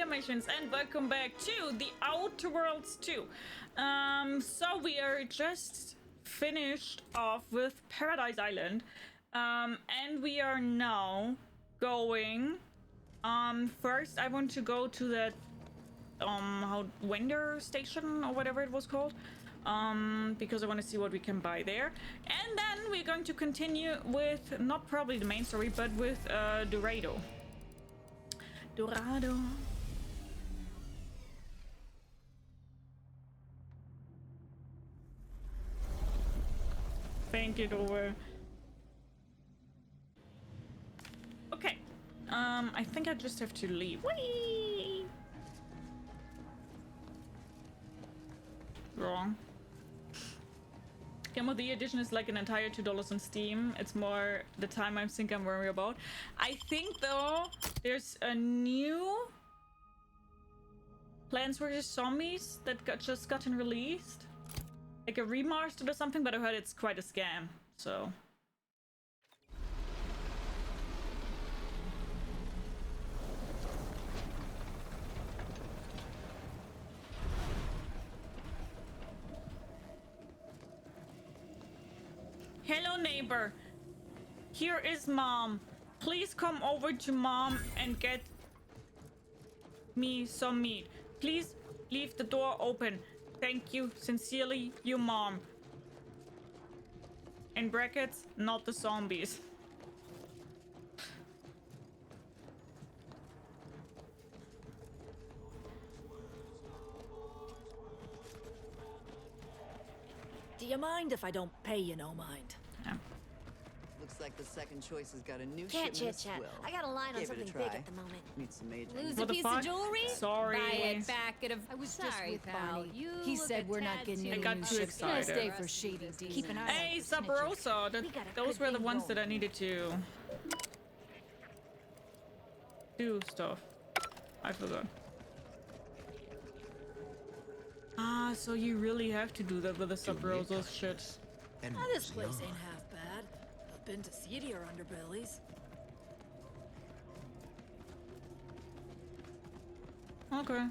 dalmatians, and welcome back to the Outer Worlds 2. So we are just finished off with Paradise Island, and we are now going. First I want to go to that vendor station or whatever it was called, because I want to see what we can buy there, and then we're going to continue with not probably the main story, but with Dorado. Thank it over. Okay. I think I just have to leave. Whee! Wrong. Game of the Year edition is like an entire $2 on Steam. It's more the time I think I'm worried about. I think though there's a new Plants vs Zombies that just gotten released, like a remastered or something, but I heard it's quite a scam. So. Hello, neighbor. Here is mom. Please come over to mom and get me some meat. Please leave the door open. Thank you. Sincerely, you mom. In brackets, not the zombies. Do you mind if I don't pay you no mind? Yeah. Looks like the second choice has got a new Can't shipment chit-chat. as well. I got a line on Give it a something try. big at the moment. Need some major. Lose What a the piece fuck? of jewelry? Sorry. Buy it back at a. I was Sorry, just with pal. Barney. You He look said a we're not tad getting too any got new too ships. excited. Stay for shady deals. Keep an eye Hey, out for Sub snitches. Rosa. We got a Those good were the thing ones that I going. needed to do stuff. I forgot. Ah, so you really have to do that with the Sub Rosa's shit. And Oh, this place ain't half bad. I've been to seedier underbellies. Okay.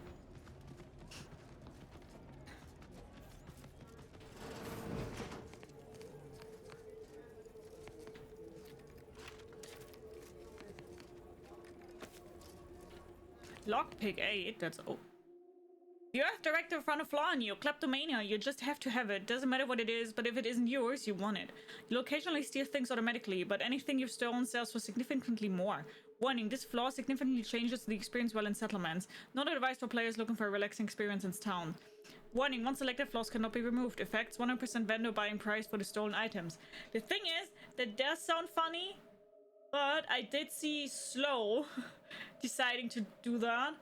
Lockpick 8, that's oh. The Earth Directorate found a flaw in you, kleptomania. You just have to have it. Doesn't matter what it is, but if it isn't yours, you want it. You'll occasionally steal things automatically, but anything you've stolen sells for significantly more. Warning, this flaw significantly changes the experience while in settlements. Not advised for players looking for a relaxing experience in town. Warning, once selected flaws cannot be removed. Effects 100% vendor buying price for the stolen items. The thing is, that does sound funny, but I did see Slow deciding to do that,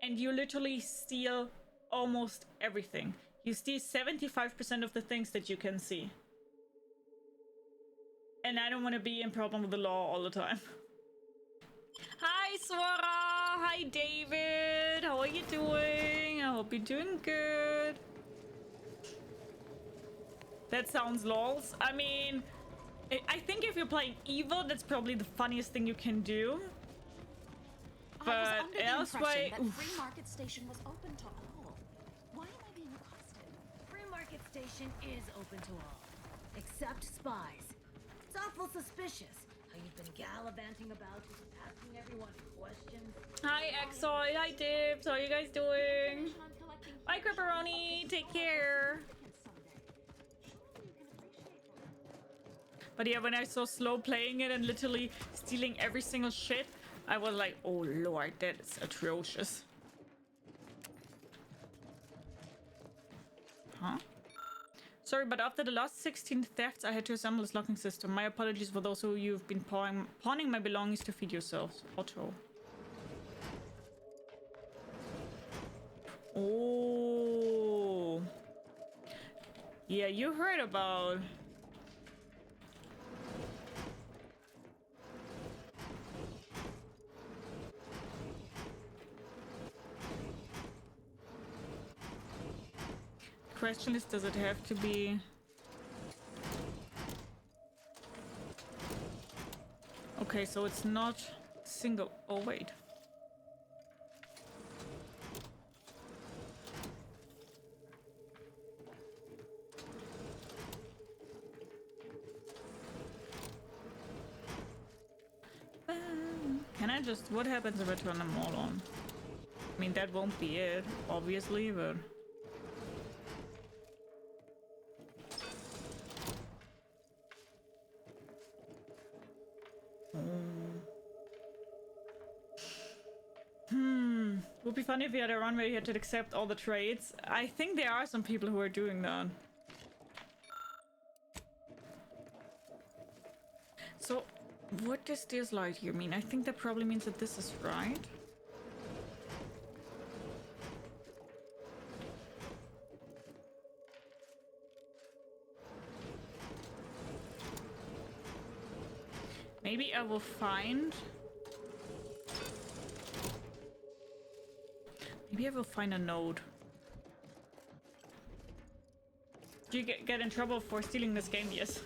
and you literally steal almost everything. You steal 75% of the things that you can see. And I don't want to be in problem with the law all the time. Hi, Swara! Hi, David! How are you doing? I hope you're doing good. That sounds lols. I mean, I think if you're playing evil, that's probably the funniest thing you can do. But elsewhere, that Free Market Station was open to all. Why am I being accosted? Free Market Station is open to all, except spies. It's awful suspicious how you've been gallivanting about, just asking everyone questions. hi, Exoid. Hi, Dibs. How are you guys doing? Bye, Cripperoni. Take care. But yeah, when I saw Slow playing it and literally stealing every single shit, I was like, oh lord, that is atrocious. Huh? Sorry, but after the last 16 thefts, I had to assemble this locking system. My apologies for those of you who've been pawning my belongings to feed yourselves. Otto. Oh. Yeah, you heard about... Question is, does it have to be... Okay, so it's not single... Oh, wait. just... What happens if I turn them all on? I mean, that won't be it, obviously, but... Would be funny if we had a run where you had to accept all the trades. I think there are some people who are doing that. So, what does this light here mean? I think that probably means that this is right. Maybe I will find... Maybe I will find a node. Do you get in trouble for stealing this game? Yes.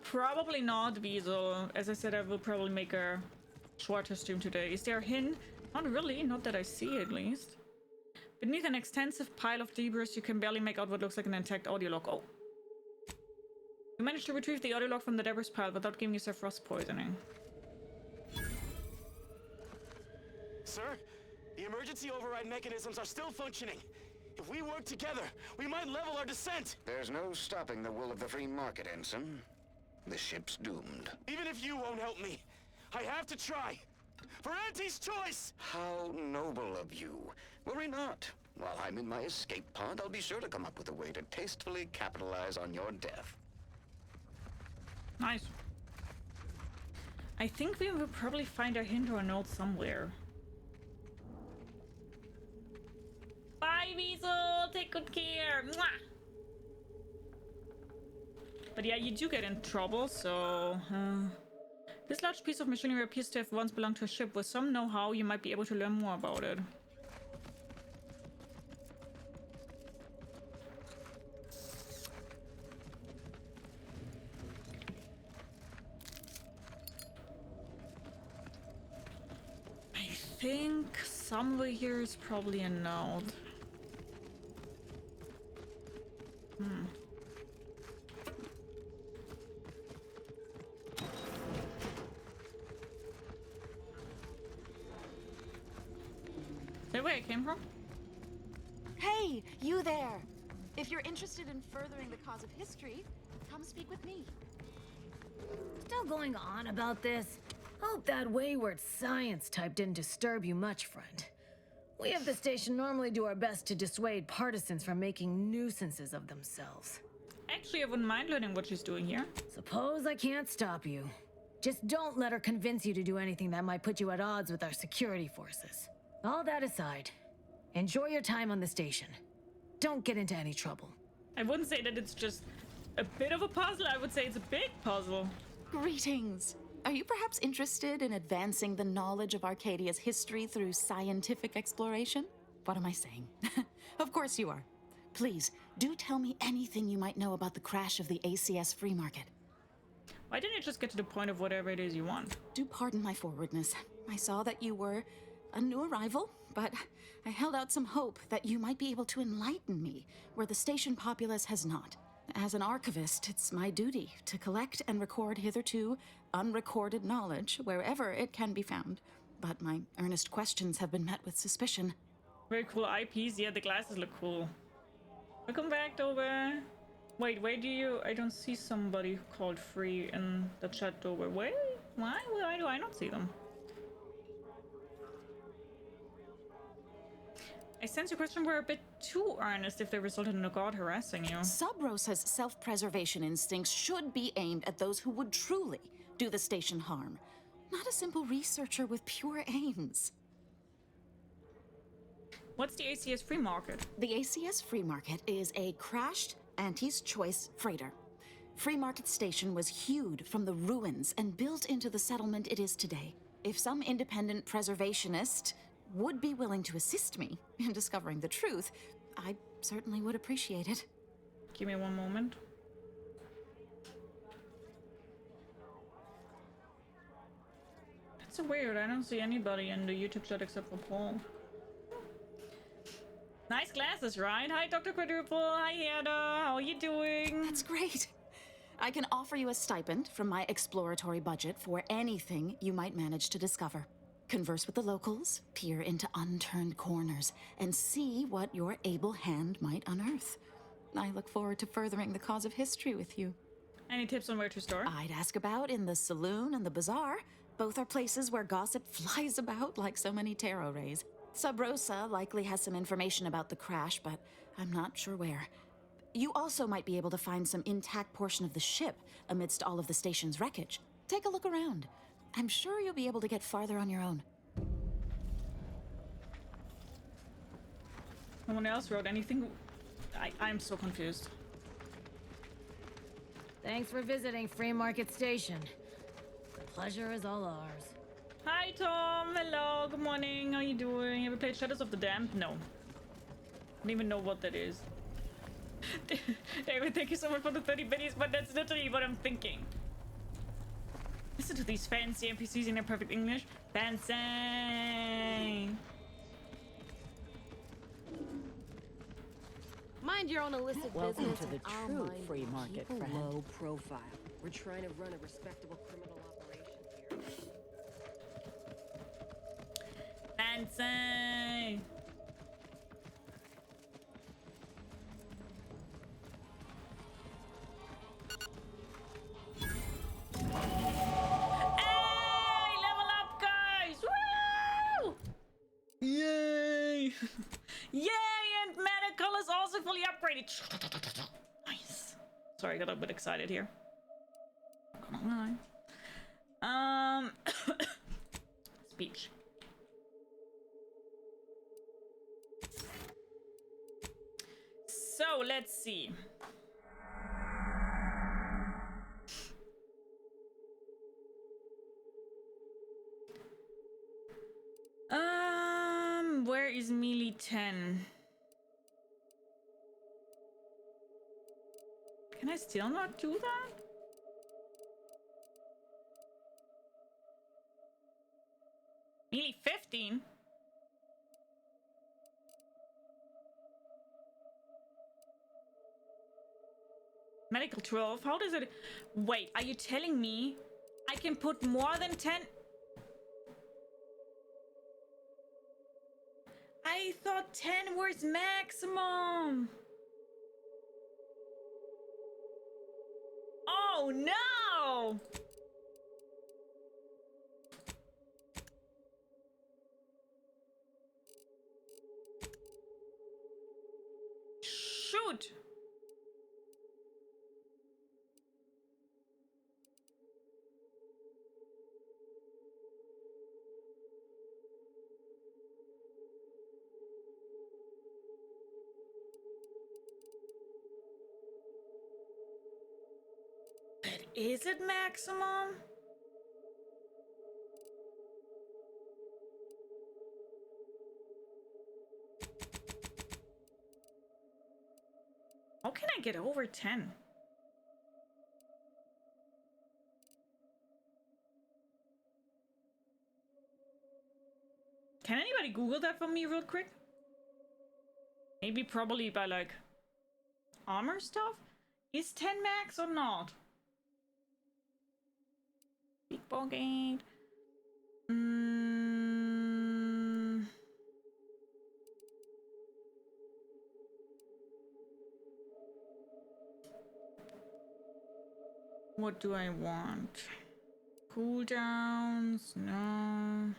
Probably not, Weasel. As I said, I will probably make a shorter stream today. Is there a hint? Not really, not that I see at least. Beneath an extensive pile of debris, you can barely make out what looks like an intact audio log. Oh. You managed to retrieve the audio log from the debris pile without giving yourself frost poisoning. Sir, the emergency override mechanisms are still functioning. If we work together, we might level our descent. There's no stopping the will of the free market, Ensign. The ship's doomed. Even if you won't help me, I have to try. For Auntie's choice! How noble of you. Worry not. While I'm in my escape pod, I'll be sure to come up with a way to tastefully capitalize on your death. Nice. I think we will probably find a hint or a note somewhere. Bye, Weasel! Take good care! Mwah! But yeah, you do get in trouble, so... This large piece of machinery appears to have once belonged to a ship. With some know-how, you might be able to learn more about it. I think somewhere here is probably a node. Is that where I came from? Hey, you there! If you're interested in furthering the cause of history, come speak with me. Still going on about this? Hope that wayward science type didn't disturb you much, friend. We at the station normally do our best to dissuade partisans from making nuisances of themselves. Actually, I wouldn't mind learning what she's doing here. Suppose I can't stop you. Just don't let her convince you to do anything that might put you at odds with our security forces. All that aside, enjoy your time on the station. Don't get into any trouble. I wouldn't say that it's just a bit of a puzzle. I would say it's a big puzzle. Greetings. Are you perhaps interested in advancing the knowledge of Arcadia's history through scientific exploration? What am I saying? Of course you are. Please, do tell me anything you might know about the crash of the ACS free market. Why didn't you just get to the point of whatever it is you want? Do pardon my forwardness. I saw that you were a new arrival, but I held out some hope that you might be able to enlighten me where the station populace has not. As an archivist, it's my duty to collect and record hitherto unrecorded knowledge wherever it can be found. But my earnest questions have been met with suspicion. Very cool IPs. Yeah, the glasses look cool. Welcome back, Dober. Wait, where do you... I don't see somebody called Free in the chat, Dober. Wait, why do I not see them? I sense your question were a bit too earnest if they resulted in a god harassing you. Sub Rosa's self-preservation instincts should be aimed at those who would truly do the station harm, not a simple researcher with pure aims. What's the ACS free market? The ACS free market is a crashed Auntie's Choice freighter. Free Market Station was hewed from the ruins and built into the settlement it is today. If some independent preservationist would be willing to assist me in discovering the truth, I certainly would appreciate it. Give me one moment. That's so weird. I don't see anybody in the YouTube chat except for Paul. Nice glasses, right? Hi, Dr. Quadruple. Hi, Heather. How are you doing? That's great. I can offer you a stipend from my exploratory budget for anything you might manage to discover. Converse with the locals, peer into unturned corners, and see what your able hand might unearth. I look forward to furthering the cause of history with you. Any tips on where to store? I'd ask about in the saloon and the bazaar. Both are places where gossip flies about like so many tarot rays. Sub Rosa likely has some information about the crash, but I'm not sure where. You also might be able to find some intact portion of the ship amidst all of the station's wreckage. Take a look around. I'm sure you'll be able to get farther on your own. No one else wrote anything? I'm so confused. Thanks for visiting Free Market Station. The pleasure is all ours. Hi, Tom. Hello. Good morning. How you doing? Have you played Shadows of the Damned? No. I don't even know what that is. David, thank you so much for the 30 biddies, but that's literally what I'm thinking. Listen to these fancy NPCs in their perfect English. Fancy. Mind your own illicit Welcome business. to the I'll true mind free and market, keep a friend. low profile. We're trying to run a respectable criminal operation here. Fancy. Hey, level up, guys! Woo! Yay! Yay! And medical is also fully upgraded. Nice. Sorry, I got a bit excited here. Not gonna lie. Speech. So let's see. Where is melee 10? Can I still not do that? Melee 15? Medical 12? How does it... Wait, are you telling me I can put more than 10? I thought 10 was maximum. Oh no! Shoot! Is it maximum? How can I get over 10? Can anybody Google that for me real quick? Maybe probably by like armor stuff? Is 10 max or not? Big ball gate. What do I want? Cooldowns? No.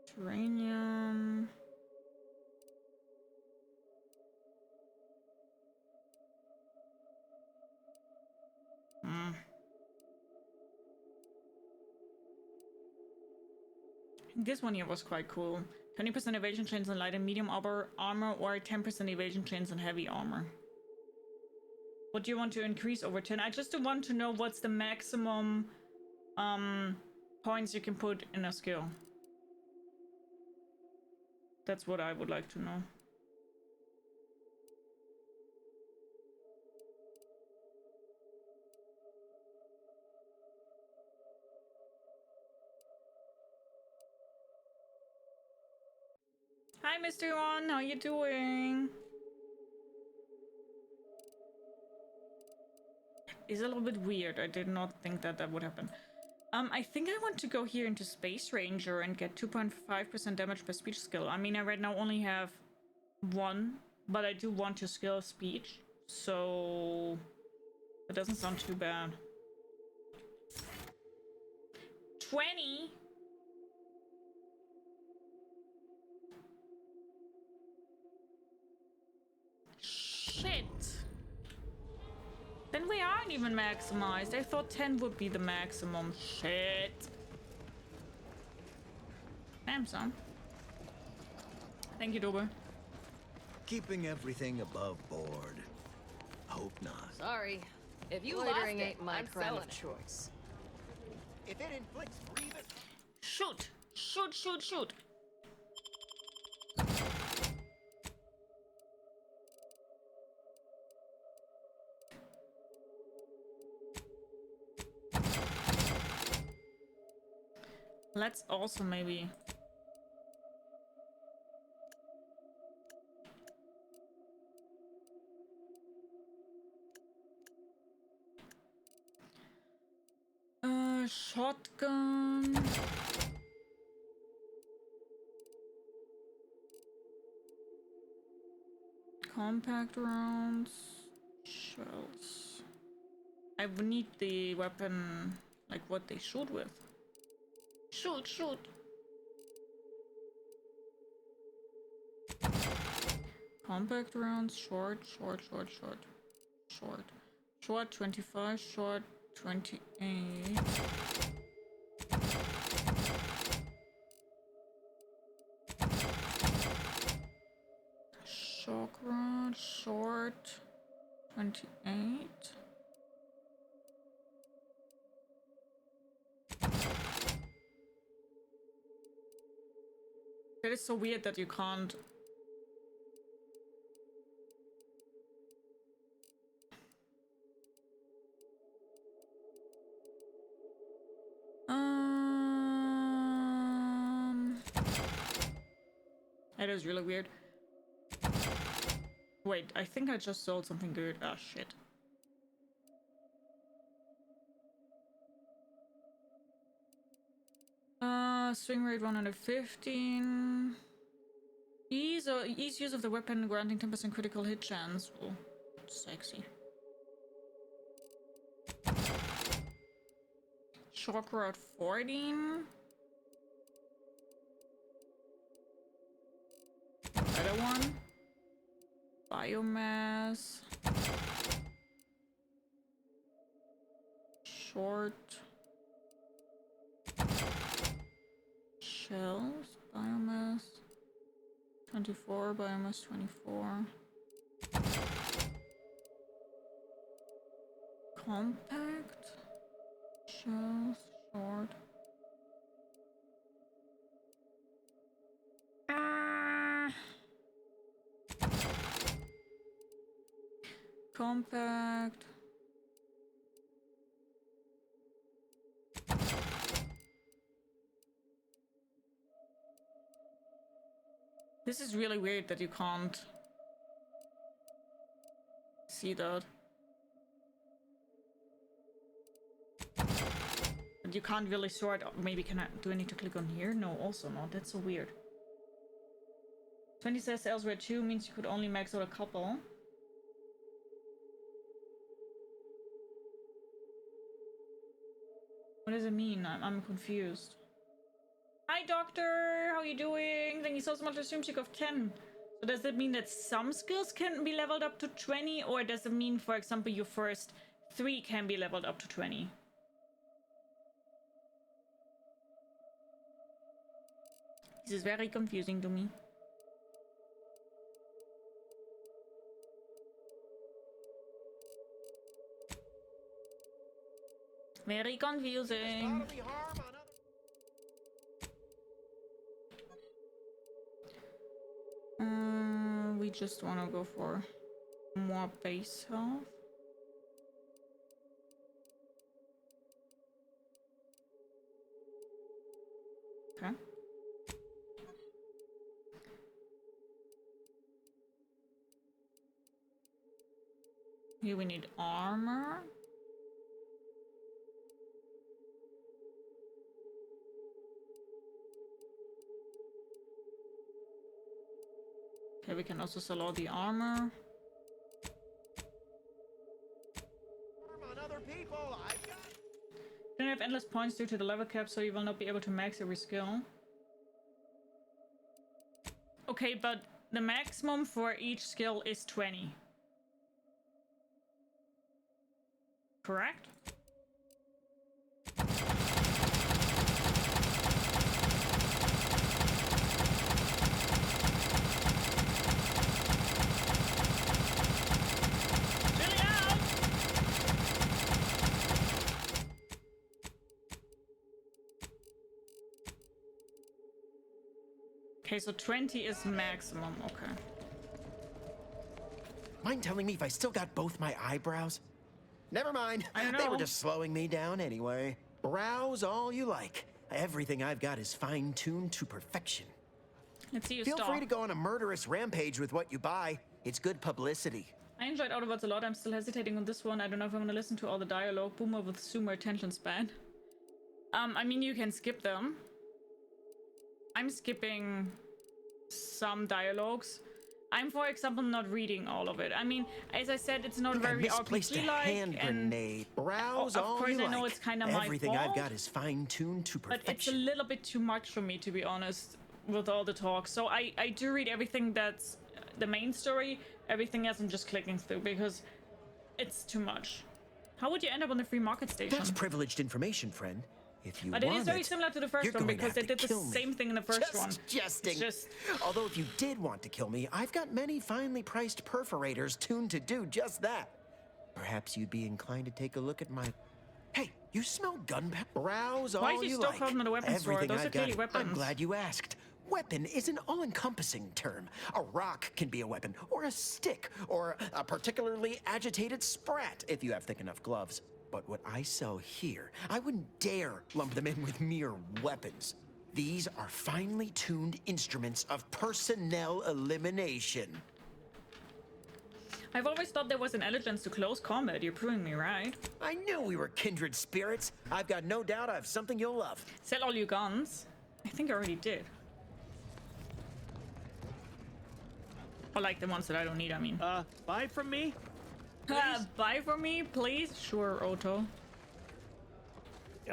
Terranium. This one here was quite cool. 20% evasion chance on light and medium armor, or 10% evasion chance on heavy armor. What do you want to increase over 10? I just want to know what's the maximum points you can put in a skill. That's what I would like to know. Hi, Mr. One. How you doing? is a little bit weird. I did not think that that would happen. I think I want to go here into Space Ranger and get 2.5% damage per speech skill. I mean, I right now only have 1, but I do want to skill speech, so that doesn't sound too bad. 20? Shit. Then we aren't even maximized. I thought 10 would be the maximum. Shit. Damn, son. Thank you, Dober. Keeping everything above board. Hope not. Sorry. If you Loitering lost it, ain't my I'm crime selling of it. choice. If it inflicts grievous... Shoot! Shoot, shoot, shoot! Let's also maybe... shotgun... Compact rounds... Shells... I would need the weapon, like what they shoot with. Shoot, shoot! Compact rounds, short, short, short, short, short. Short 25, short 28. Shock rod, short 28. That is so weird that you can't. That is really weird. Wait, I think I just sold something good. Ah, shit. Swing rate 115. Ease use of the weapon granting 10% critical hit chance. Oh, sexy. Shock rod 14. Better one. Biomass. Short. Shells. Biomass. 24. Biomass 24. Compact. Shells. Short. Compact. This is really weird that you can't see that. But you can't really sort. Maybe do I need to click on here? No, also not. That's so weird. 20 says elsewhere 2 means you could only max out a couple. What does it mean? I'm confused. Hi, doctor! How you doing? Thank you so much. Assumes you got 10. So does that mean that some skills can be leveled up to 20? Or does it mean, for example, your first 3 can be leveled up to 20? This is very confusing to me. Very confusing. We just want to go for more base health. Okay. Here we need armor. Okay, we can also sell all the armor. On other people, I've got... You don't have endless points due to the level cap, so you will not be able to max every skill. Okay, but the maximum for each skill is 20. Correct? Okay, so 20 is maximum, okay. Mind telling me if I still got both my eyebrows? Never mind. I don't They were know. just slowing me down anyway. Browse all you like. Everything I've got is fine-tuned to perfection. Let's see you Feel stop. free to go on a murderous rampage with what you buy. It's good publicity. I enjoyed Outer Worlds a lot. I'm still hesitating on this one. I don't know if I'm gonna listen to all the dialogue. Boomer with zoomer attention span. I mean, you can skip them. I'm skipping some dialogues. I'm, for example, not reading all of it. I mean, as I said, it's not I very misplaced a RPG-like. hand grenade. Browse of all course, you I know like. it's kind of my Everything fault. I've got is fine-tuned to But it's a perfection. little bit too much for me, to be honest, with all the talk. So I do read everything that's the main story. Everything else I'm just clicking through because it's too much. How would you end up on the free market station? That's privileged information, friend. If you But want it is very similar to the first you're one going to because have they to did the kill me. same thing in the first Just one. jesting. It's just Although if you did want to kill me, I've got many finely priced perforators tuned to do just that. Perhaps you'd be inclined to take a look at my... Hey, you smell gunpowder? Browse Why all is he you still like. calling it a weapon store? Everything Those are I've clearly got, weapons. I'm glad you asked. Weapon is an all-encompassing term. A rock can be a weapon, or a stick, or a particularly agitated sprat if you have thick enough gloves. But what I sell here, I wouldn't dare lump them in with mere weapons. These are finely tuned instruments of personnel elimination. I've always thought there was an allegiance to close combat. You're proving me right. I knew we were kindred spirits. I've got no doubt I have something you'll love. Sell all your guns. I think I already did. Or like the ones that I don't need, I mean. Buy from me? Buy for me, please? Sure, Otto.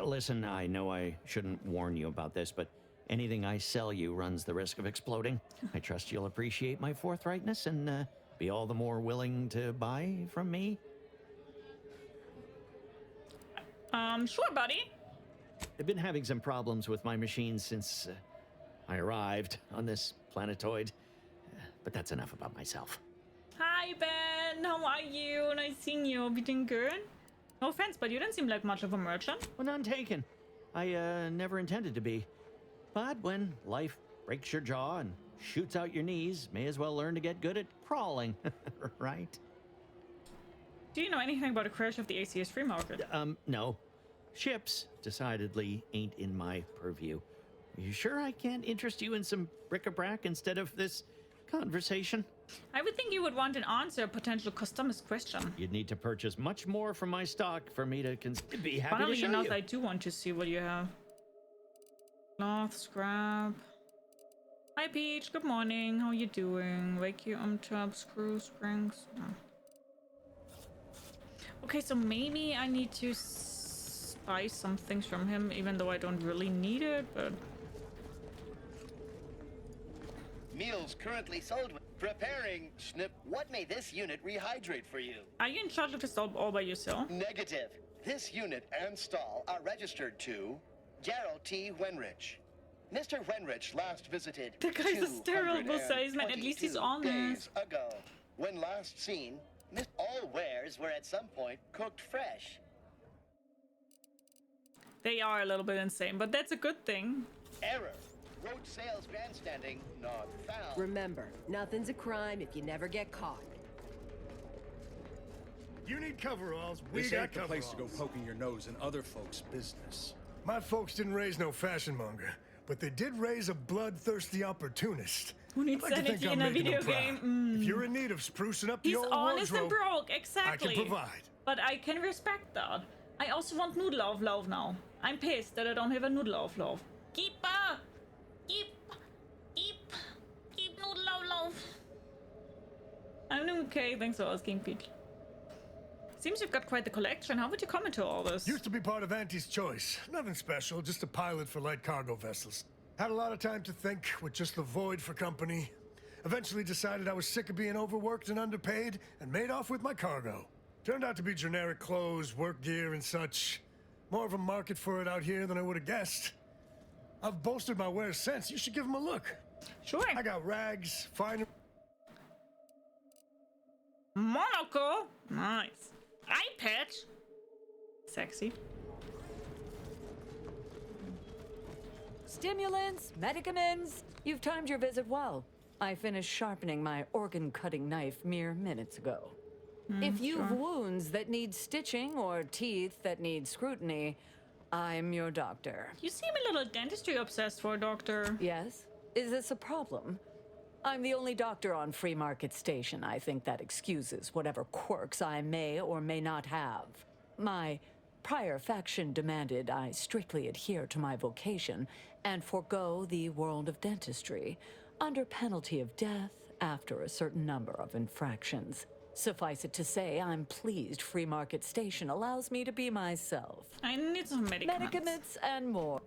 Listen, I know I shouldn't warn you about this, but anything I sell you runs the risk of exploding. I trust you'll appreciate my forthrightness and be all the more willing to buy from me. Sure, buddy. I've been having some problems with my machines since I arrived on this planetoid. But that's enough about myself. Hi, Ben. How are you? Nice seeing you. You doing good? No offense, but you didn't seem like much of a merchant. Well, none taken. I never intended to be. But when life breaks your jaw and shoots out your knees, may as well learn to get good at crawling, right? Do you know anything about the crash of the ACS free market? No. Ships decidedly ain't in my purview. Are you sure I can't interest you in some bric-a-brac instead of this conversation? I would think you would want an answer, a potential customers question. You'd need to purchase much more from my stock for me to be happy to Funnily show enough, you. I do want to see what you have. Cloth, scrap. Hi, Peach. Good morning. How you doing? Vacuum tub, screw, springs. No. Okay, so maybe I need to buy some things from him, even though I don't really need it, but... Meals currently sold. Preparing. Snip. What may this unit rehydrate for you? Are you in charge of this all by yourself? Negative. This unit and stall are registered to Gerald T. Wenrich. Mr. Wenrich last visited The guy's a terrible salesman. At least he's 222 honest. days ago. When last seen, all wares were at some point cooked fresh. They are a little bit insane, but that's a good thing. Error. Road sales grandstanding not found. Remember, nothing's a crime if you never get caught. You need coveralls. We This got ain't the coveralls. place to go poking your nose in other folks' business. My folks didn't raise no fashion monger, but they did raise a bloodthirsty opportunist. Who needs I'd like to think sanity I'm in a making video them proud. game? If you're in need of sprucing up the He's old honest and wardrobe, broke, exactly. I can provide. But I can respect that. I also want noodle auflauf now. I'm pissed that I don't have a noodle auflauf. Keep noodle auflauf. I'm doing okay, thanks for asking, Pete. Seems you've got quite the collection. How would you come into all this? Used to be part of Auntie's choice. Nothing special, just a pilot for light cargo vessels. Had a lot of time to think, with just the void for company. Eventually decided I was sick of being overworked and underpaid, and made off with my cargo. Turned out to be generic clothes, work gear, and such. More of a market for it out here than I would have guessed. I've bolstered my wares since. You should give them a look. Sure. I got rags, fine... Monocle? Nice. Eye patch? Sexy. Stimulants, medicaments. You've timed your visit well. I finished sharpening my organ-cutting knife mere minutes ago. If you've wounds that need stitching or teeth that need scrutiny, I'm your doctor. You seem a little dentistry obsessed for a doctor. Yes? Is this a problem? I'm the only doctor on Free Market Station. I think that excuses whatever quirks I may or may not have. My prior faction demanded I strictly adhere to my vocation and forego the world of dentistry, under penalty of death after a certain number of infractions. Suffice it to say, I'm pleased Free Market Station allows me to be myself. I need some medicaments. Medicaments and more.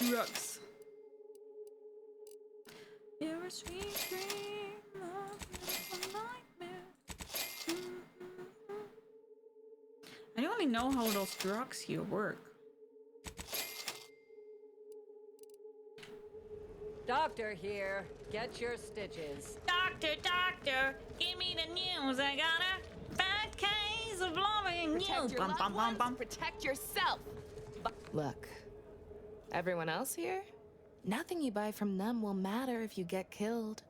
Drugs. You're a sweet dream of a nightmare. I don't really know how those drugs here work. Doctor here. Get your stitches. Doctor, doctor, give me the news. I got a bad case of blowing you. Bum, bum, bum, bum. Protect yourself. Look, everyone else here? Nothing you buy from them will matter if you get killed.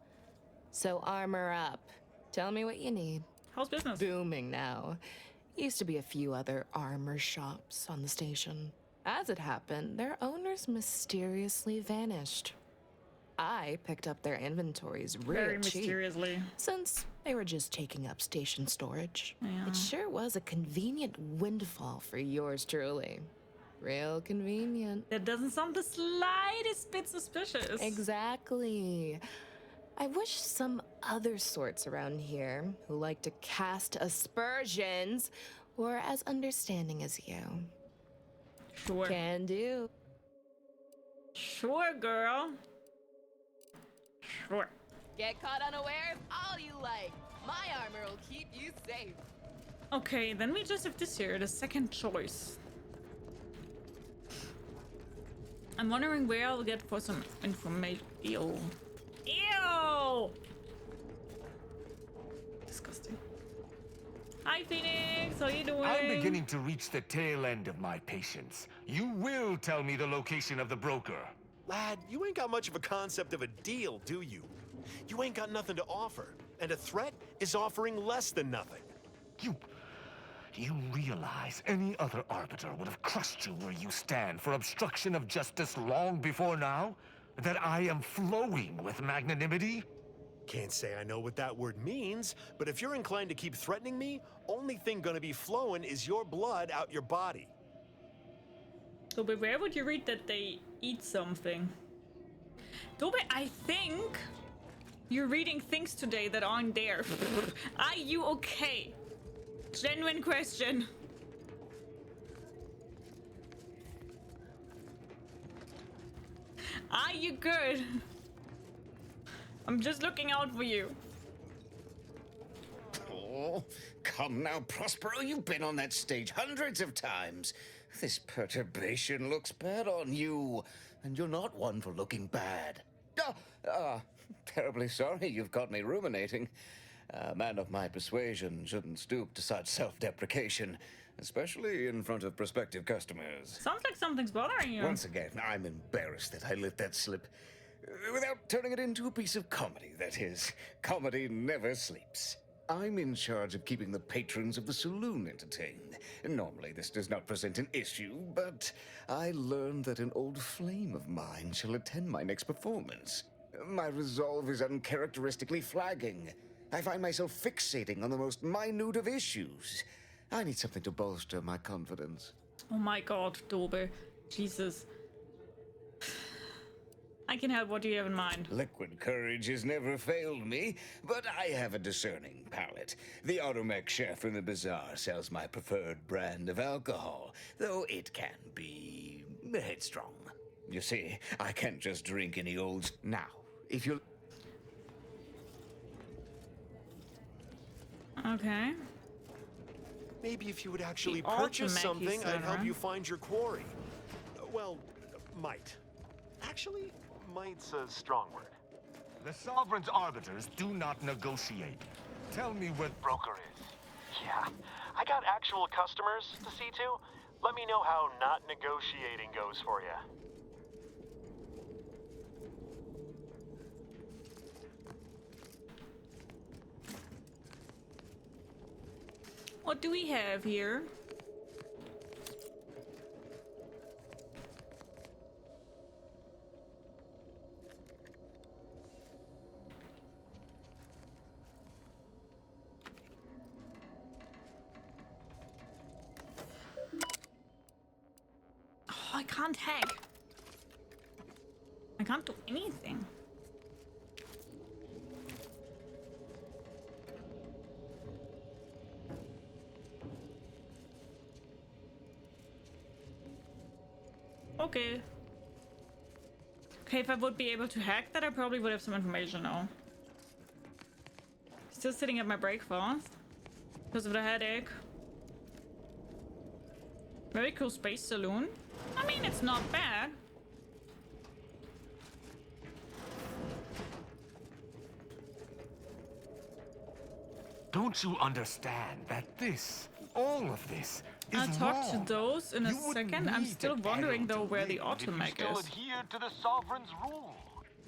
So armor up. Tell me what you need. How's business? Booming now. Used to be a few other armor shops on the station. As it happened, their owners mysteriously vanished. I picked up their inventories real Very cheap, mysteriously. since they were just taking up station storage. Yeah. It sure was a convenient windfall for yours truly. Real convenient. That doesn't sound the slightest bit suspicious. Exactly. I wish some other sorts around here who like to cast aspersions were as understanding as you. Sure. Can do. Sure, girl. Sure. Get caught unaware if all you like. My armor will keep you safe. Okay, then we just have this here, the second choice. I'm wondering where I'll get for some information. Ew. Ew! Disgusting. Hi, Phoenix. How you doing? I'm beginning to reach the tail end of my patience. You will tell me the location of the broker. Lad, you ain't got much of a concept of a deal, do you? You ain't got nothing to offer, and a threat is offering less than nothing. You realize any other arbiter would have crushed you where you stand for obstruction of justice long before now? That I am flowing with magnanimity? Can't say I know what that word means, but if you're inclined to keep threatening me, only thing gonna be flowing is your blood out your body. Toby, where would you read that they eat something? Toby, I think you're reading things today that aren't there. Are you okay? Genuine question. Are you good? I'm just looking out for you. Oh, come now, Prospero. You've been on that stage hundreds of times. This perturbation looks bad on you, and you're not one for looking bad. Terribly sorry you've got me ruminating. A man of my persuasion shouldn't stoop to such self-deprecation, especially in front of prospective customers. Sounds like something's bothering you. Once again, I'm embarrassed that I let that slip. Without turning it into a piece of comedy, that is. Comedy never sleeps. I'm in charge of keeping the patrons of the saloon entertained. Normally, this does not present an issue, but I learned that an old flame of mine shall attend my next performance. My resolve is uncharacteristically flagging. I find myself fixating on the most minute of issues. I need something to bolster my confidence. Oh my god, Dolby. Jesus. I can help. What do you have in mind? Liquid courage has never failed me, but I have a discerning palate. The automech chef in the bazaar sells my preferred brand of alcohol, though it can be headstrong. You see, I can't just drink any old... Now, if you... Okay. Maybe if you would actually The purchase ultimate, he something, said, I'd help right? you find your quarry. Well, might. Actually, might's a strong word. The Sovereign's arbiters do not negotiate. Tell me where the broker is. Yeah, I got actual customers to see to. Let me know how not negotiating goes for you. What do we have here? Oh, I can't hack. I can't do anything. Okay. Okay, if I would be able to hack that, I probably would have some information now. Still sitting at my breakfast because of the headache. Very cool space saloon. I mean, it's not bad. Don't you understand that this, all of this, is I'll talk wrong? to those in a You wouldn't second. I'm need still to wondering battle though to where the live if you automech still is. adhere to the Sovereign's rule.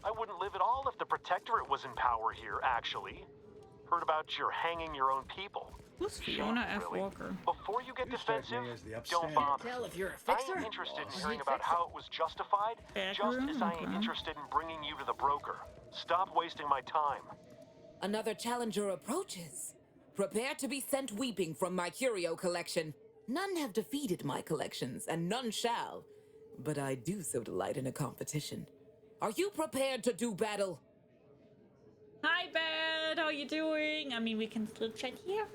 I wouldn't live at all if the Protectorate was in power here, actually. Heard about your hanging your own people. Who's Fiona F. Really. Walker? Before you get defensive, as the don't upstanding. bother. Tell if you're a I fixer. ain't interested in Well, hearing you'd about fix how it was justified, just Bedroom, as I ain't okay. interested in bringing you to the broker. Stop wasting my time. Another challenger approaches. Prepare to be sent weeping from my curio collection. None have defeated my collections, and none shall. But I do so delight in a competition. Are you prepared to do battle? Hi, Bed. How you doing? I mean, we can still chat here.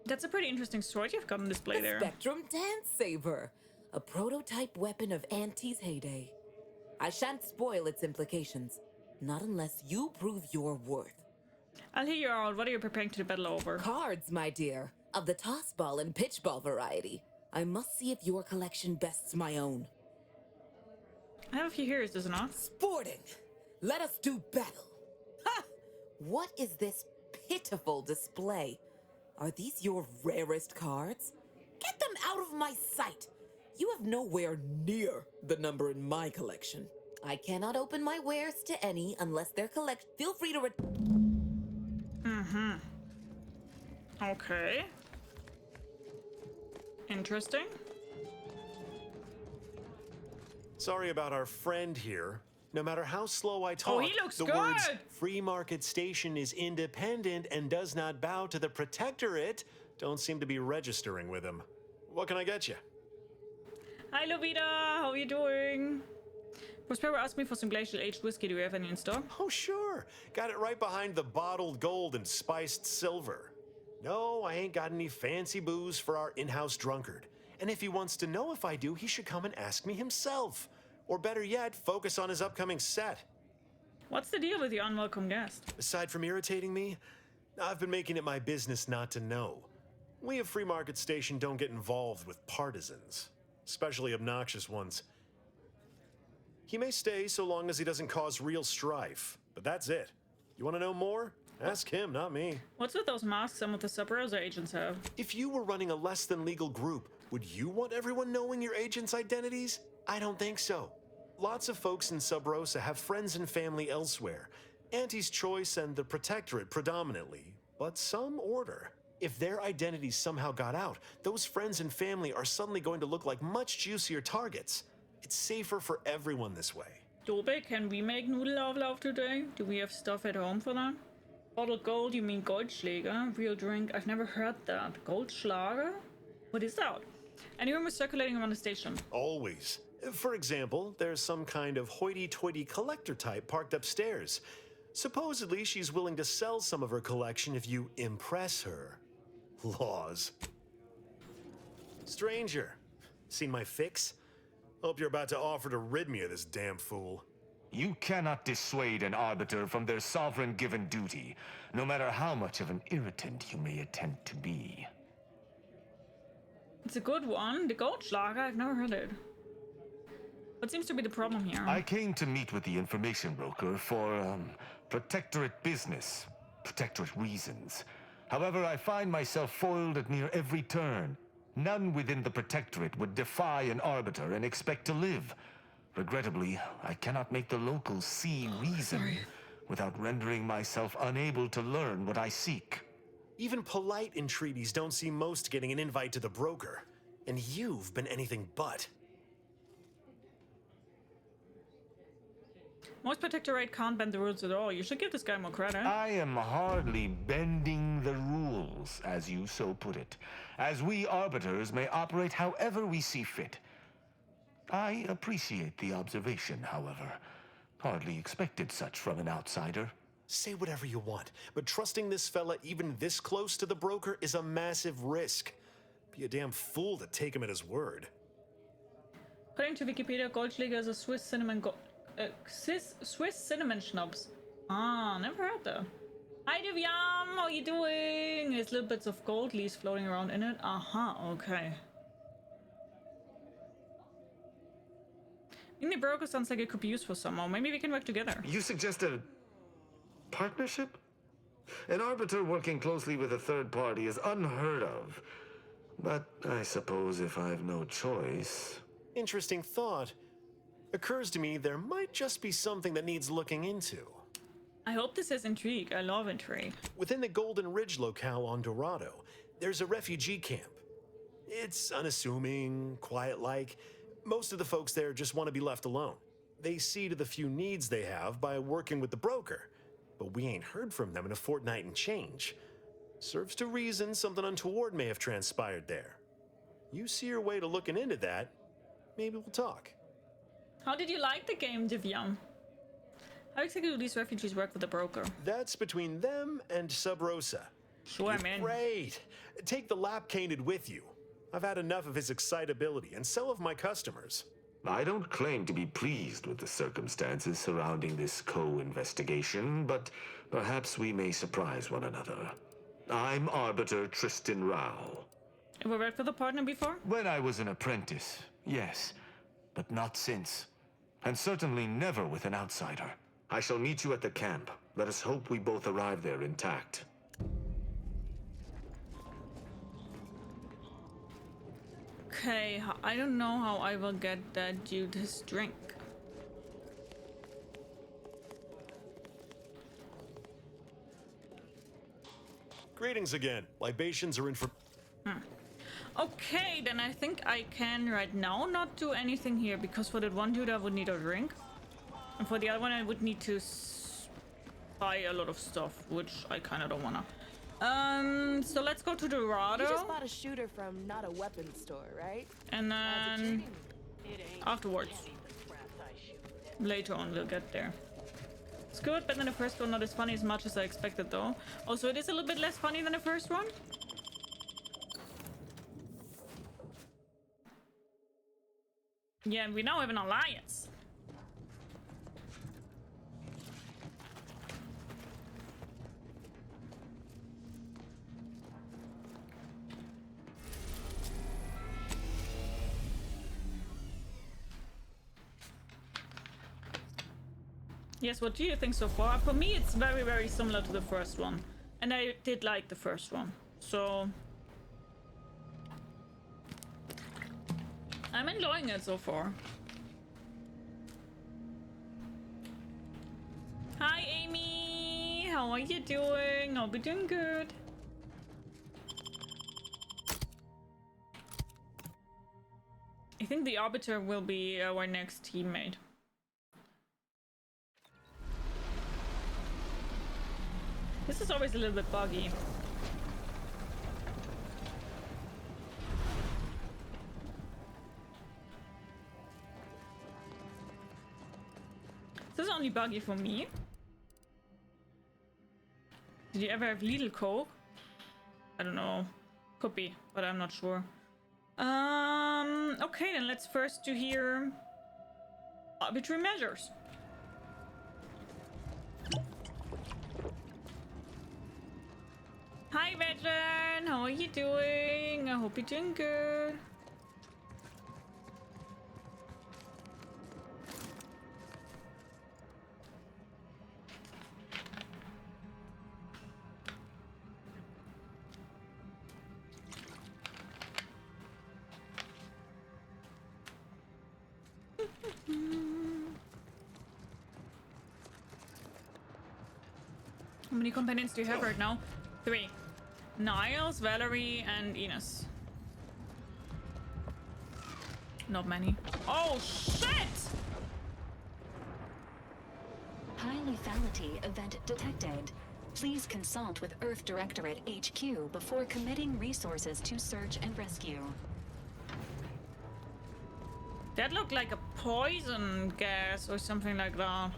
That's a pretty interesting sword you've got on display there. Spectrum Dance Saber, a prototype weapon of Auntie's heyday. I shan't spoil its implications, not unless you prove your worth. I'll hear you out. What are you preparing to battle over? Cards, my dear, of the toss ball and pitch ball variety. I must see if your collection bests my own. I have a few here, is this not? Sporting! Let us do battle! Ha! What is this pitiful display? Are these your rarest cards? Get them out of my sight! You have nowhere near the number in my collection. I cannot open my wares to any unless they're Feel free to Okay. Interesting. Sorry about our friend here. No matter how slow I talk, Oh, he looks the good. words "Free Market Station is independent and does not bow to the Protectorate" don't seem to be registering with him. What can I get you? Hi, Lovita. How are you doing? Prospero asked me for some glacial aged whiskey. Do we have any in stock? Oh, sure. Got it right behind the bottled gold and spiced silver. No, I ain't got any fancy booze for our in-house drunkard. And if he wants to know if I do, he should come and ask me himself. Or better yet, focus on his upcoming set. What's the deal with the unwelcome guest? Aside from irritating me, I've been making it my business not to know. We at Free Market Station don't get involved with partisans, especially obnoxious ones. He may stay so long as he doesn't cause real strife, but that's it. You want to know more? Ask him, not me. What's with those masks some of the Sub-Rosa agents have? If you were running a less than legal group, would you want everyone knowing your agents' identities? I don't think so. Lots of folks in Sub Rosa have friends and family elsewhere. Auntie's Choice and the Protectorate predominantly, but some order. If their identities somehow got out, those friends and family are suddenly going to look like much juicier targets. It's safer for everyone this way. Dobe, can we make noodle love today? Do we have stuff at home for that? Bottled gold, you mean Goldschläger? Real drink, I've never heard that. Goldschlager? What is that? Any rumors circulating around the station? Always. For example, there's some kind of hoity-toity collector type parked upstairs. Supposedly, she's willing to sell some of her collection if you impress her. Laws. Stranger, seen my fix? Hope you're about to offer to rid me of this damn fool. You cannot dissuade an arbiter from their sovereign-given duty, no matter how much of an irritant you may attempt to be. It's a good one. The Goldschlager, I've never heard it. What seems to be the problem here? I came to meet with the information broker for, Protectorate business. Protectorate reasons. However, I find myself foiled at near every turn. None within the Protectorate would defy an arbiter and expect to live. Regrettably, I cannot make the locals see reason without rendering myself unable to learn what I seek. Even polite entreaties don't see most getting an invite to the broker. And you've been anything but. Most Protectorate can't bend the rules at all. You should give this guy more credit. I am hardly bending the rules, as you so put it, as we arbiters may operate however we see fit. I appreciate the observation, however. Hardly expected such from an outsider. Say whatever you want, but trusting this fella even this close to the broker is a massive risk. Be a damn fool to take him at his word. According to Wikipedia, Goldschläger is a Swiss cinnamon Swiss cinnamon schnapps. Ah, never heard that. Hi Divyam, how you doing? There's little bits of gold leaves floating around in it. Aha, okay. I think the broker sounds like it could be used for someone. Maybe we can work together. You suggest a partnership? An arbiter working closely with a third party is unheard of. But I suppose if I've no choice... Interesting thought. Occurs to me there might just be something that needs looking into. I hope this is intrigue. I love intrigue. Within the Golden Ridge locale on Dorado, there's a refugee camp. It's unassuming, quiet-like. Most of the folks there just want to be left alone. They see to the few needs they have by working with the broker. But we ain't heard from them in a fortnight and change. Serves to reason something untoward may have transpired there. You see your way to looking into that, maybe we'll talk. How did you like the game, Divyam? How exactly do these refugees work with the broker? That's between them and Sub Rosa. Sure, man. Great. Take the lap cainted with you. I've had enough of his excitability, and so have my customers. I don't claim to be pleased with the circumstances surrounding this co-investigation, but perhaps we may surprise one another. I'm Arbiter Tristan Rao. Ever worked with a partner before? When I was an apprentice, yes, but not since. And certainly never with an outsider. I shall meet you at the camp. Let us hope we both arrive there intact. Okay, I don't know how I will get that dude his drink. Greetings again. Libations are in for... Okay, then I think I can right now not do anything here, because for that one dude I would need a drink. And for the other one I would need to buy a lot of stuff, which I kind of don't wanna. So let's go to Dorado. You just bought a shooter from not a weapons store, right? And then afterwards. Later on we'll get there. It's good, better than the first one. Not as funny as much as I expected though. Also, it is a little bit less funny than the first one. Yeah, and we now have an alliance. Yes, what do you think so far? For me, it's very, very similar to the first one. And I did like the first one. So... I'm enjoying it so far. Hi, Amy! How are you doing? I'll be doing good. I think the Arbiter will be our next teammate. This is always a little bit buggy. This is only buggy for me. Did you ever have Lidl Coke? I don't know. Could be, but I'm not sure. Okay, then let's first do here arbitrary measures. Hi, veteran. How are you doing? I hope you're doing good. How many companions do you have right now? 3. Niles, Valerie, and Enos. Not many. Oh, shit! High lethality event detected. Please consult with Earth Directorate HQ before committing resources to search and rescue. That looked like a poison gas or something like that.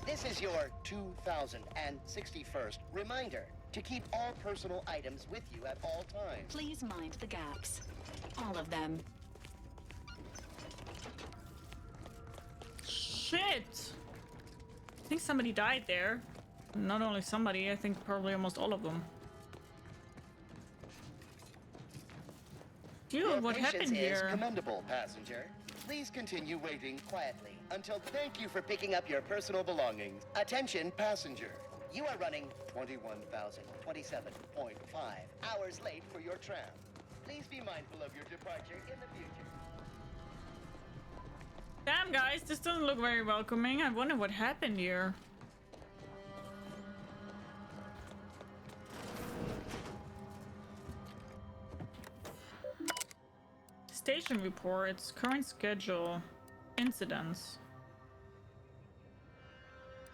This is your 2061st reminder to keep all personal items with you at all times. Please mind the gaps. All of them. Shit! I think somebody died there. Not only somebody, I think probably almost all of them. Dude, what happened Your patience here? is commendable, passenger. Please continue waiting quietly until thank you for picking up your personal belongings. Attention, passenger. You are running 21,027.5 hours late for your tram. Please be mindful of your departure in the future. Damn, guys, this doesn't look very welcoming. I wonder what happened here. Station reports, current schedule, incidents.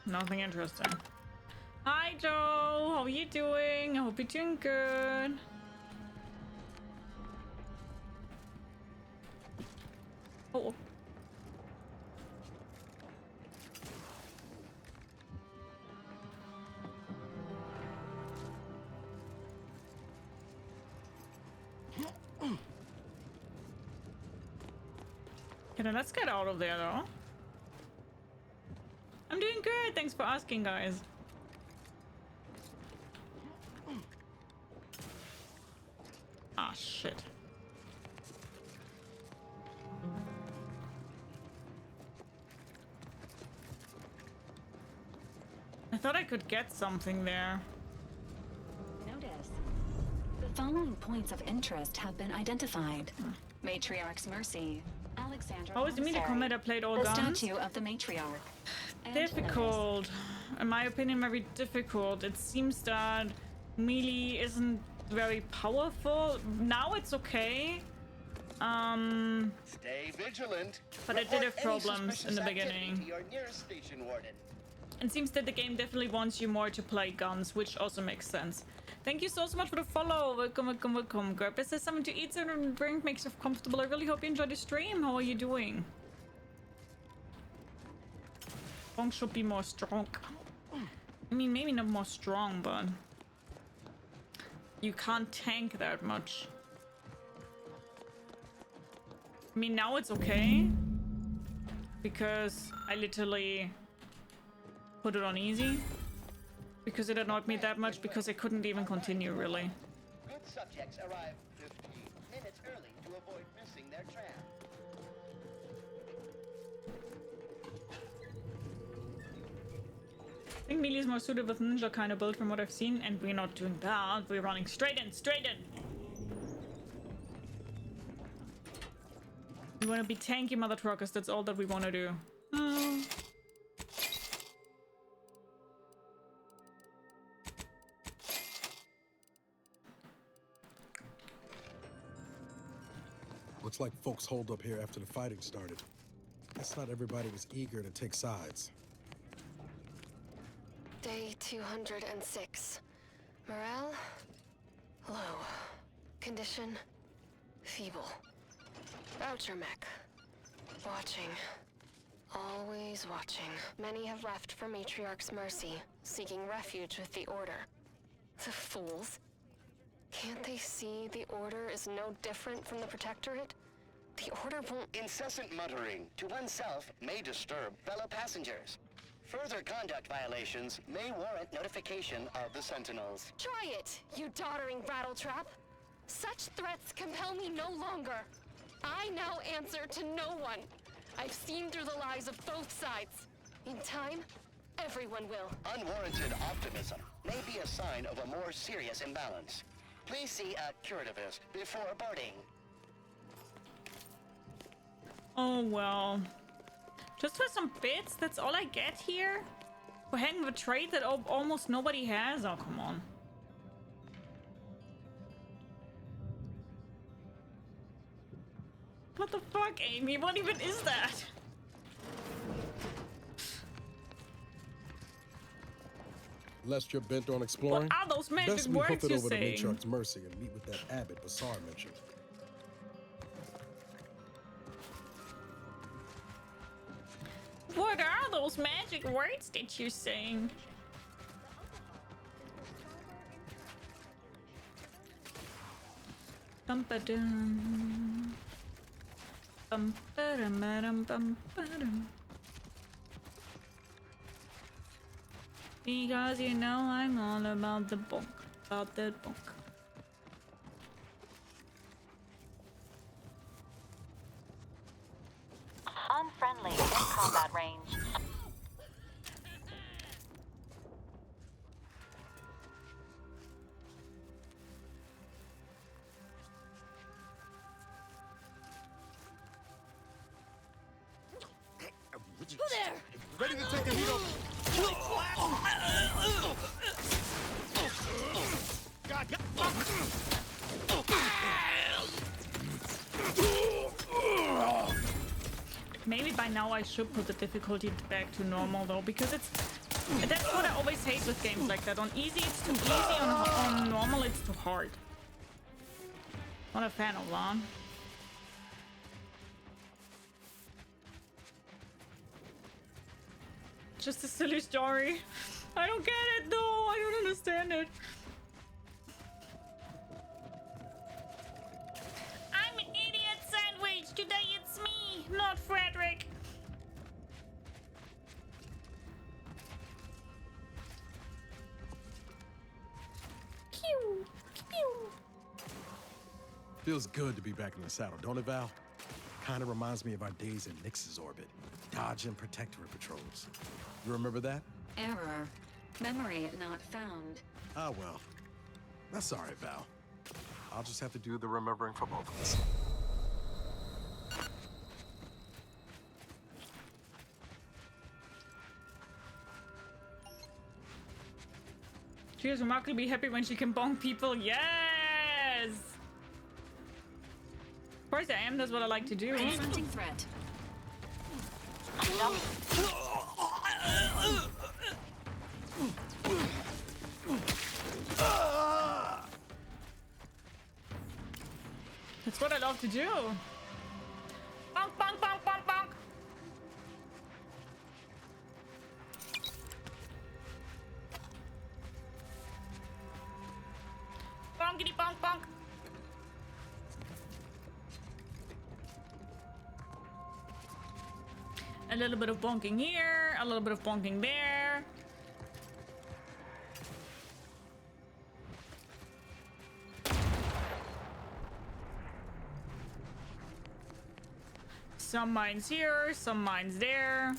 Nothing interesting. Hi, Joe. How are you doing? I hope you're doing good. Oh. Okay, then let's get out of there, though. I'm doing good. Thanks for asking, guys. Ah, shit. I thought I could get something there. Notice. The following points of interest have been identified. Matriarch's Mercy. Alexandra. How was the media comment? I played all the guns. statue of the matriarch. And Difficult. In my opinion, very difficult. It seems that melee isn't very powerful. Now it's okay. Stay vigilant. But it did have Report any problems in the suspicious activity beginning. to your nearest station warden. It seems that the game definitely wants you more to play guns, which also makes sense. Thank you so much for the follow. Welcome, welcome, welcome. Grab us something to eat and drink, make yourself comfortable. I really hope you enjoyed the stream. How are you doing? Strong should be more strong. I mean, maybe not more strong, but you can't tank that much. I mean, now it's okay because I literally put it on easy because it annoyed me that much because I couldn't even continue, really. Good subjects arrive 15 minutes early to avoid missing their tram. I think melee is more suited with ninja kind of build from what I've seen, and we're not doing that. We're running straight in, straight in. We want to be tanky mother truckers. That's all that we want to do. Looks like folks holed up here after the fighting started. Guess not everybody was eager to take sides. Day 206. Morale? Low. Condition? Feeble. Voucher mech. Watching. Always watching. Many have left for Matriarch's mercy, seeking refuge with the Order. The fools. Can't they see the Order is no different from the Protectorate? The Order won't... Incessant muttering to oneself may disturb fellow passengers. Further conduct violations may warrant notification of the Sentinels. Try it, you doddering rattletrap! Such threats compel me no longer. I now answer to no one. I've seen through the lies of both sides. In time, everyone will. Unwarranted optimism may be a sign of a more serious imbalance. Please see a curativist before boarding. Oh well. Just for some bits, that's all I get here? For hanging with a trait that almost nobody has? Oh, come on. What the fuck, Amy? What even is that? Lest you're bent on exploring, What are those magic best we words hoof it you're over saying? to Matriarch's mercy and meet with that abbot Basar mentioned. What are those magic words that you're saying? Bum-ba-dum. Bum-ba-dum-ba-dum, bum-ba-dum. Because you know I'm all about the bonk. About that bonk. Unfriendly in combat range. Who there? Ready to take a heat over. Maybe by now I should put the difficulty back to normal though, because that's what I always hate with games like that. On easy it's too easy, on normal it's too hard. Not a fan of that. Just a silly story. I don't get it though, I don't understand it. I'm an idiot sandwich, today it's me, not Frederick. Pew, pew. Feels good to be back in the saddle, don't it, Val? Kinda reminds me of our days in Nyx's orbit, dodging Protectorate patrols. You remember that? Error. Memory not found. Ah, well. That's all right, Val. I'll just have to do the remembering for both of us. She is remarkably happy when she can bonk people. Yes! Of course I am, that's what I like to do. Confronting threat. That's what I love to do. Bonk, bonk, bonk, bonk, bonk. Bonkity bonk, bonk. A little bit of bonking here, a little bit of bonking there. Some mines here, some mines there.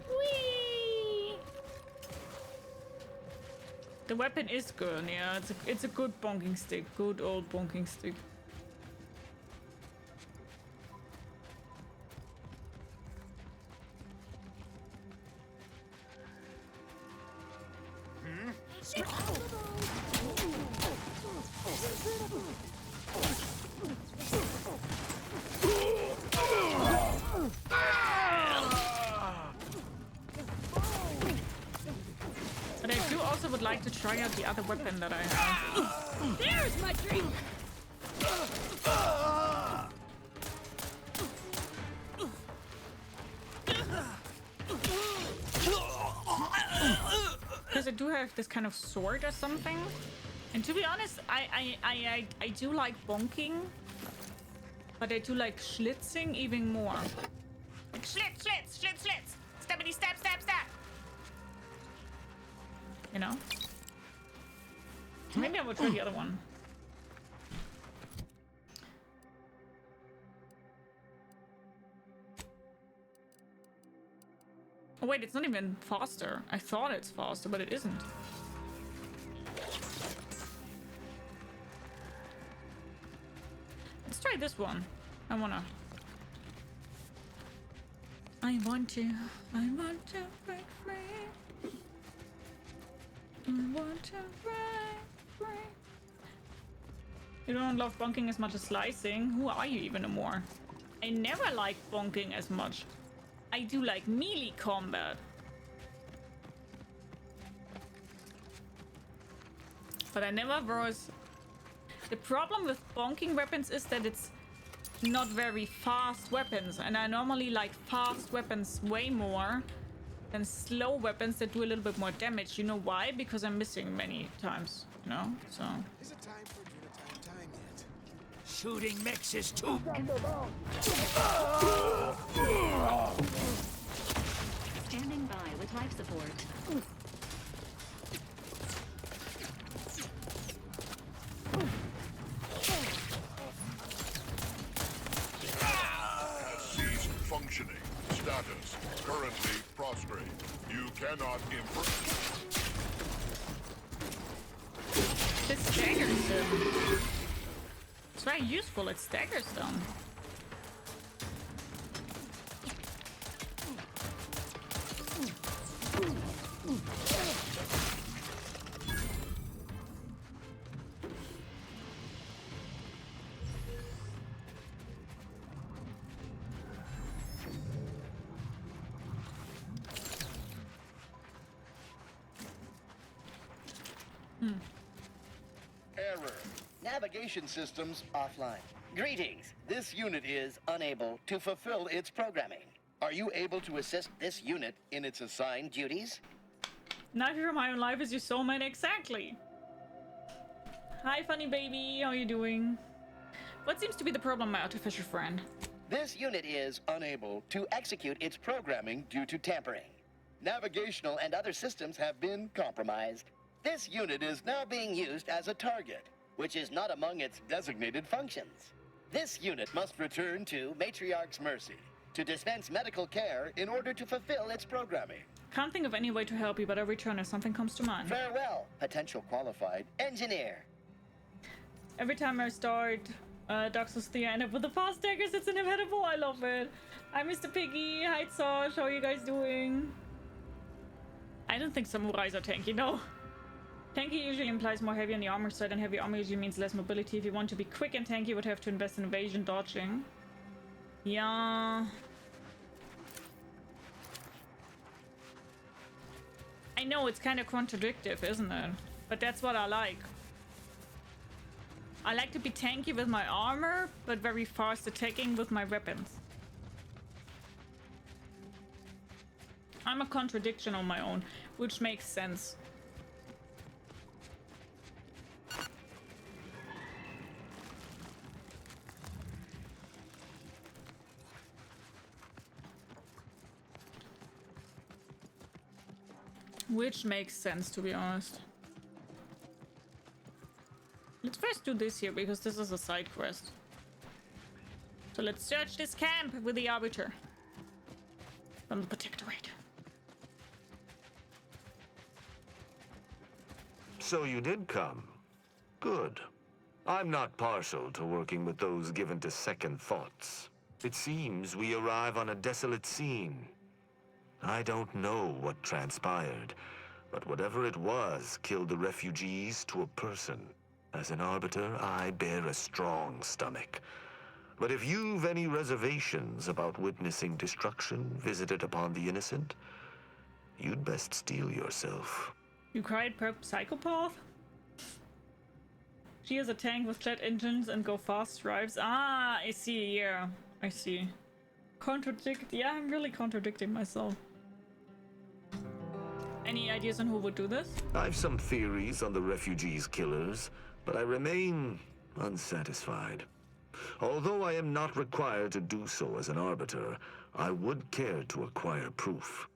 Whee! The weapon is good, yeah. It's a good bonking stick, good old bonking stick. But I do also would like to try out the other weapon that I have. There's my drink! Because I do have this kind of sword or something. And to be honest, I do like bonking. But I do like schlitzing even more. Like schlitz, schlitz, schlitz, schlitz. Stabbity, stab, stab, stab. You know? Maybe I will try the other one. Oh wait, it's not even faster. I thought it's faster, but it isn't. Let's try this one. I want to break free. I want to break free. You don't love bonking as much as slicing? Who are you even more? I never liked bonking as much. I do like melee combat. But I never was... The problem with bonking weapons is that it's not very fast weapons. And I normally like fast weapons way more than slow weapons that do a little bit more damage. You know why? Because I'm missing many times, you know? So... Is it time for dinner time yet? Shooting mechs is too... Standing by with life support. Has ceased functioning. Status currently prostrate. You cannot improve. This staggers them. It's very useful, it staggers them. Error. Navigation systems offline. Greetings. This unit is unable to fulfill its programming. Are you able to assist this unit in its assigned duties? Not from my own life is your soulmate, exactly. Hi, funny baby. How are you doing? What seems to be the problem, my artificial friend? This unit is unable to execute its programming due to tampering. Navigational and other systems have been compromised. This unit is now being used as a target, which is not among its designated functions. This unit must return to Matriarch's mercy to dispense medical care in order to fulfill its programming. Can't think of any way to help you, but I'll return if something comes to mind. Farewell, potential qualified engineer. Every time I start Dark Souls 3, I end up with the fast daggers. It's inevitable. I love it. Hi, Mr. Piggy. Hi, Sosh. How are you guys doing? I don't think samurais are tanky, no. Tanky usually implies more heavy on the armor side, and heavy armor usually means less mobility. If you want to be quick and tanky, you would have to invest in evasion dodging. Yeah. I know it's kind of contradictory, isn't it? But that's what I like. I like to be tanky with my armor, but very fast attacking with my weapons. I'm a contradiction on my own, which makes sense. Which makes sense, to be honest. Let's first do this here, because this is a side quest. So let's search this camp with the Arbiter from the Protectorate. So you did come. Good. I'm not partial to working with those given to second thoughts. It seems we arrive on a desolate scene. I don't know what transpired, But whatever it was killed the refugees to a person. As an Arbiter, I bear a strong stomach. But if you've any reservations about witnessing destruction visited upon the innocent, you'd best steel yourself. You cried perp psychopath? She is a tank with jet engines and go fast drives. Ah, I see, yeah. I see. Yeah, I'm really contradicting myself. Any ideas on who would do this? I've some theories on the refugees' killers, but I remain unsatisfied. Although I am not required to do so as an Arbiter, I would care to acquire proof.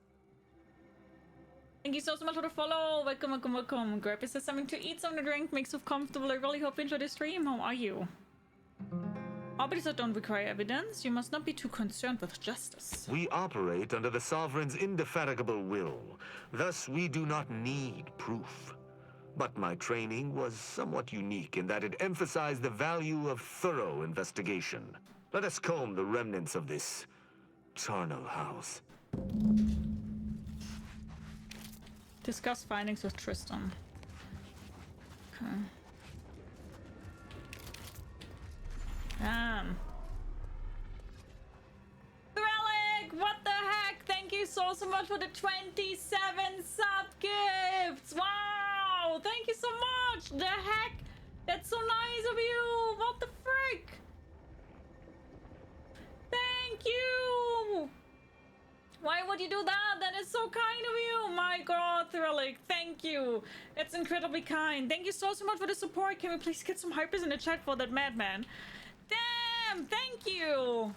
Thank you so much for the follow. Welcome, welcome, welcome. Grab yourself something to eat, something to drink, makes you comfortable. I really hope you enjoy the stream. How are you? Arbiters don't require evidence. You must not be too concerned with justice. We operate under the Sovereign's indefatigable will. Thus, we do not need proof. But my training was somewhat unique in that it emphasized the value of thorough investigation. Let us comb the remnants of this charnel house. Discuss findings with Tristan. Okay. Relic, what the heck? Thank you so much for the 27 sub gifts. Wow, thank you so much. The heck? That's so nice of you. What the frick? Thank you. Why would you do that? That is so kind of you. My god, Relic, thank you. It's incredibly kind. Thank you so much for the support. Can we please get some hypers in the chat for that madman? Damn, thank you.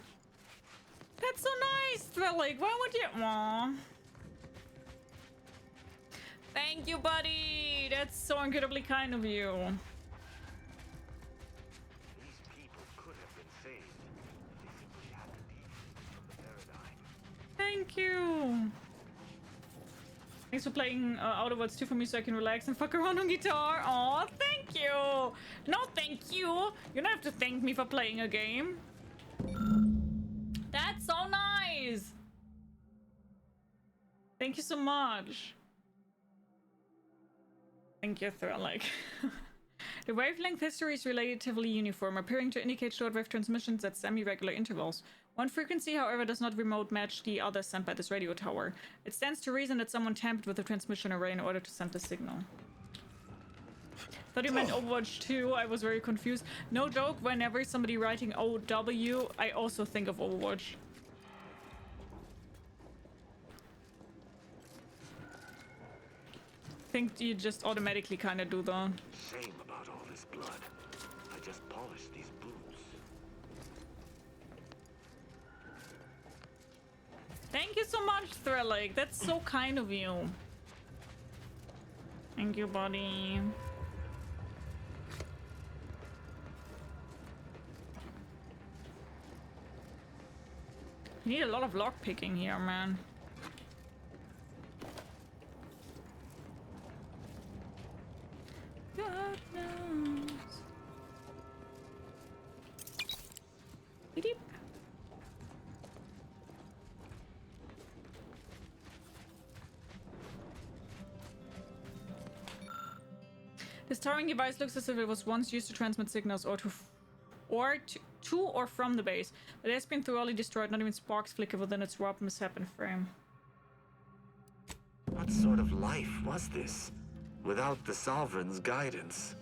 That's so nice, Relic. Why would you? Aww. Thank you, buddy. That's so incredibly kind of you. These people could have been saved. They simply had to deviate from the paradigm. Thank you. Thanks for playing Outer Worlds 2 for me so I can relax and fuck around on guitar. Aw, thank you. No, thank you. You don't have to thank me for playing a game. That's so nice. Thank you so much. Thank you, Thralic. The wavelength history is relatively uniform, appearing to indicate shortwave transmissions at semi-regular intervals. One frequency, however, does not remote match the other sent by this radio tower. It stands to reason that someone tampered with the transmission array in order to send the signal. Thought you meant Overwatch 2. I was very confused. No joke, whenever somebody writing OW, I also think of Overwatch. I think you just automatically kind of do that. Shame about all this blood. I just polished these boots. Thank you so much, Threlic. That's so kind of you. Thank you, buddy. You need a lot of lock picking here, man. God knows. Beep. This towering device looks as if it was once used to transmit signals to or from the base, but it has been thoroughly destroyed. Not even sparks flicker within its warped, misshapen frame. What sort of life was this, without the Sovereign's guidance?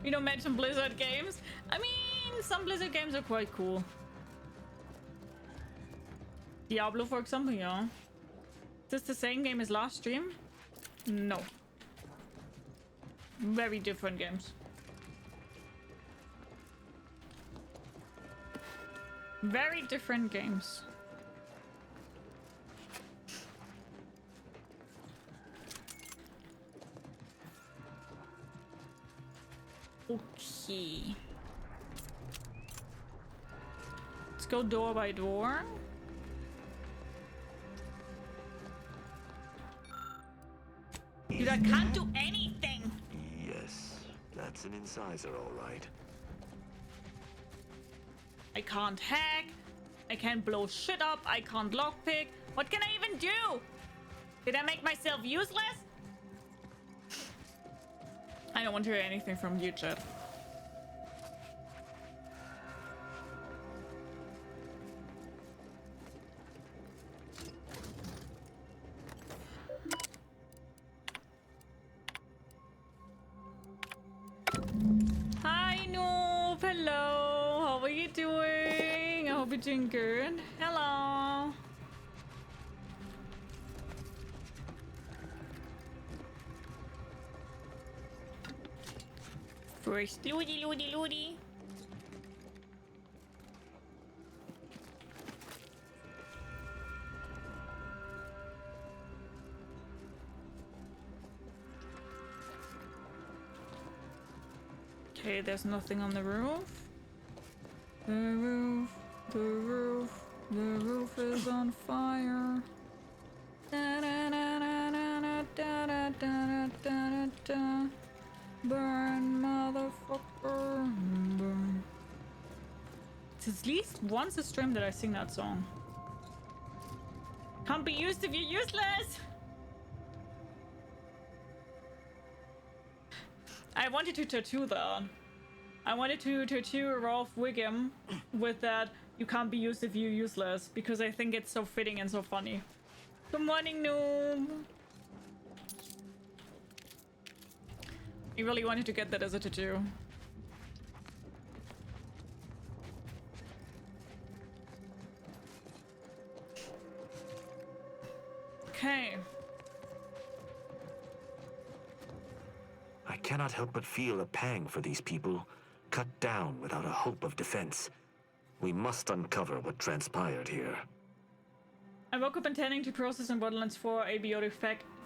You don't mention Blizzard games. I mean, some Blizzard games are quite cool. Diablo, for example, yeah. Is this the same game as last stream? No. Very different games. Very different games. Okay. Let's go door by door. Dude, I can't do anything! Yes, that's an incisor, all right. I can't hack. I can't blow shit up. I can't lockpick. What can I even do? Did I make myself useless? I don't want to hear anything from you, chat. Hi, Noob. Hello. How are you doing? I hope you're doing good. Hello. First, loody, loody, loody. Okay, there's nothing on the roof. The roof, the roof, the roof is on fire. Da da da da da da da da da da da. Burn, motherfucker, burn. It's at least once a stream that I sing that song. Can't be used if you're useless. I wanted to tattoo that. I wanted to tattoo Rolf Wiggum with that "you can't be used if you're useless" because I think it's so fitting and so funny. Good morning, Noob. I really wanted to get that as a tattoo. Okay. I cannot help but feel a pang for these people, cut down without a hope of defense. We must uncover what transpired here. I woke up intending to process in Borderlands 4 abiotic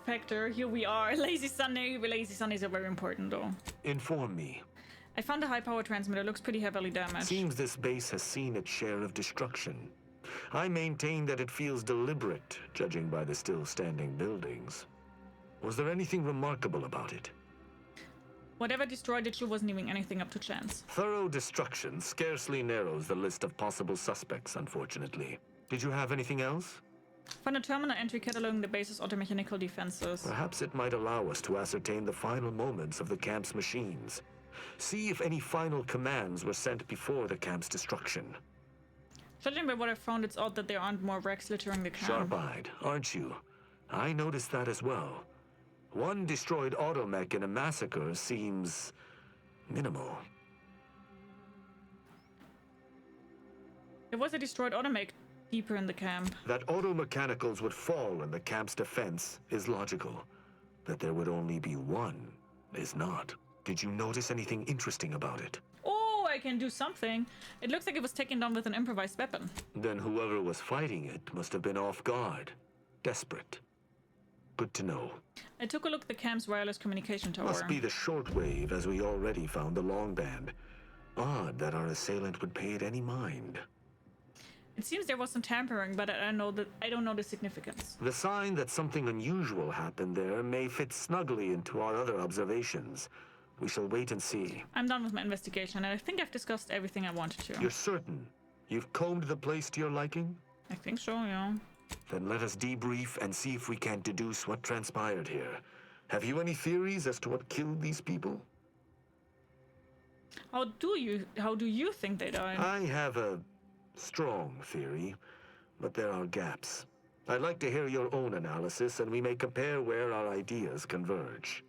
factor. Here we are. Lazy Sunday. Lazy Sundays are very important, though. Inform me. I found a high-power transmitter. Looks pretty heavily damaged. Seems this base has seen its share of destruction. I maintain that it feels deliberate, judging by the still-standing buildings. Was there anything remarkable about it? Whatever destroyed it, she wasn't leaving anything up to chance. Thorough destruction scarcely narrows the list of possible suspects, unfortunately. Did you have anything else? Found a terminal entry cataloging the base's automechanical defenses. Perhaps it might allow us to ascertain the final moments of the camp's machines. See if any final commands were sent before the camp's destruction. Judging by what I found, it's odd that there aren't more wrecks littering the camp. Sharp-eyed, aren't you? I noticed that as well. One destroyed automech in a massacre seems minimal. There was a destroyed automech deeper in the camp. That automechanicals would fall in the camp's defense is logical. That there would only be one is not. Did you notice anything interesting about it? Oh, I can do something. It looks like it was taken down with an improvised weapon. Then whoever was fighting it must have been off guard. Desperate. Good to know. I took a look at the camp's wireless communication tower. Must be the shortwave, as we already found the long band. Odd that our assailant would pay it any mind. It seems there was some tampering, but I don't know the significance. The sign that something unusual happened there may fit snugly into our other observations. We shall wait and see. I'm done with my investigation, and I think I've discussed everything I wanted to. You're certain? You've combed the place to your liking? I think so, yeah. Then let us debrief and see if we can deduce what transpired here. Have you any theories as to what killed these people? How do you think they died? I have a strong theory, but there are gaps. I'd like to hear your own analysis, and we may compare where our ideas converge.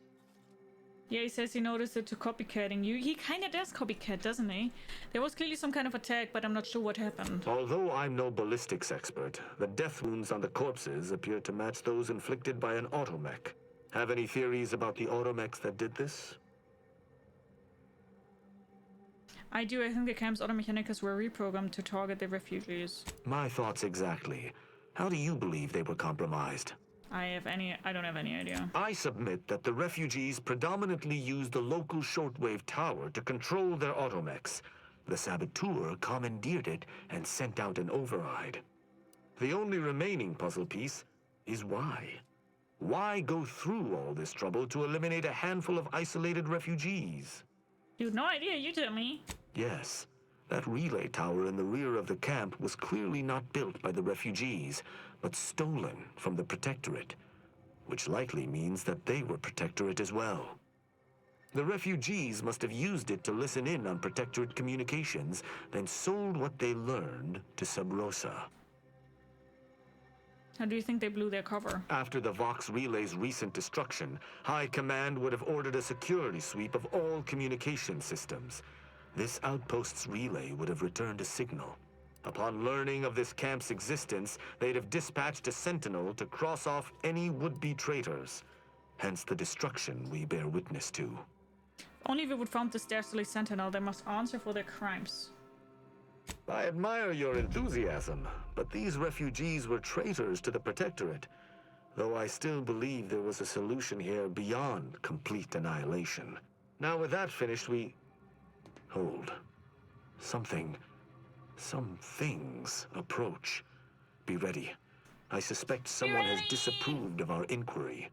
Yeah, he says he noticed it to copycatting you. He kind of does copycat, doesn't he? There was clearly some kind of attack, but I'm not sure what happened. Although I'm no ballistics expert, the death wounds on the corpses appear to match those inflicted by an automech. Have any theories about the automechs that did this? I do. I think the camp's automechanicals were reprogrammed to target the refugees. My thoughts exactly. How do you believe they were compromised? I don't have any idea. I submit that the refugees predominantly used the local shortwave tower to control their automechs. The saboteur commandeered it and sent out an override. The only remaining puzzle piece is why. Why go through all this trouble to eliminate a handful of isolated refugees? You have no idea, you tell me. Yes, That relay tower in the rear of the camp was clearly not built by the refugees, but stolen from the Protectorate, which likely means that they were Protectorate as well. The refugees must have used it to listen in on Protectorate communications, then sold what they learned to Sub Rosa. How do you think they blew their cover? After the Vox relay's recent destruction, High Command would have ordered a security sweep of all communication systems. This outpost's relay would have returned a signal. Upon learning of this camp's existence, they'd have dispatched a sentinel to cross off any would-be traitors. Hence the destruction we bear witness to. Only if we would found this dastardly sentinel, they must answer for their crimes. I admire your enthusiasm, but these refugees were traitors to the Protectorate, though I still believe there was a solution here beyond complete annihilation. Now with that finished, we... Hold. Some things approach. Be ready. I suspect someone has disapproved of our inquiry.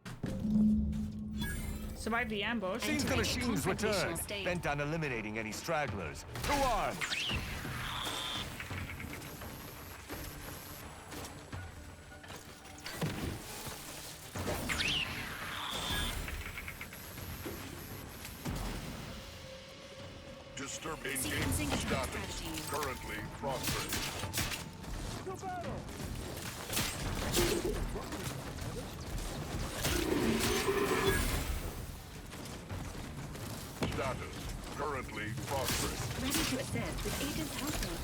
Survive the ambush. Seems the machines returned, bent on eliminating any stragglers. To arms! Disturb engagement status. Currently prospering. Status. Currently prospering. Ready to assist with Agent's household.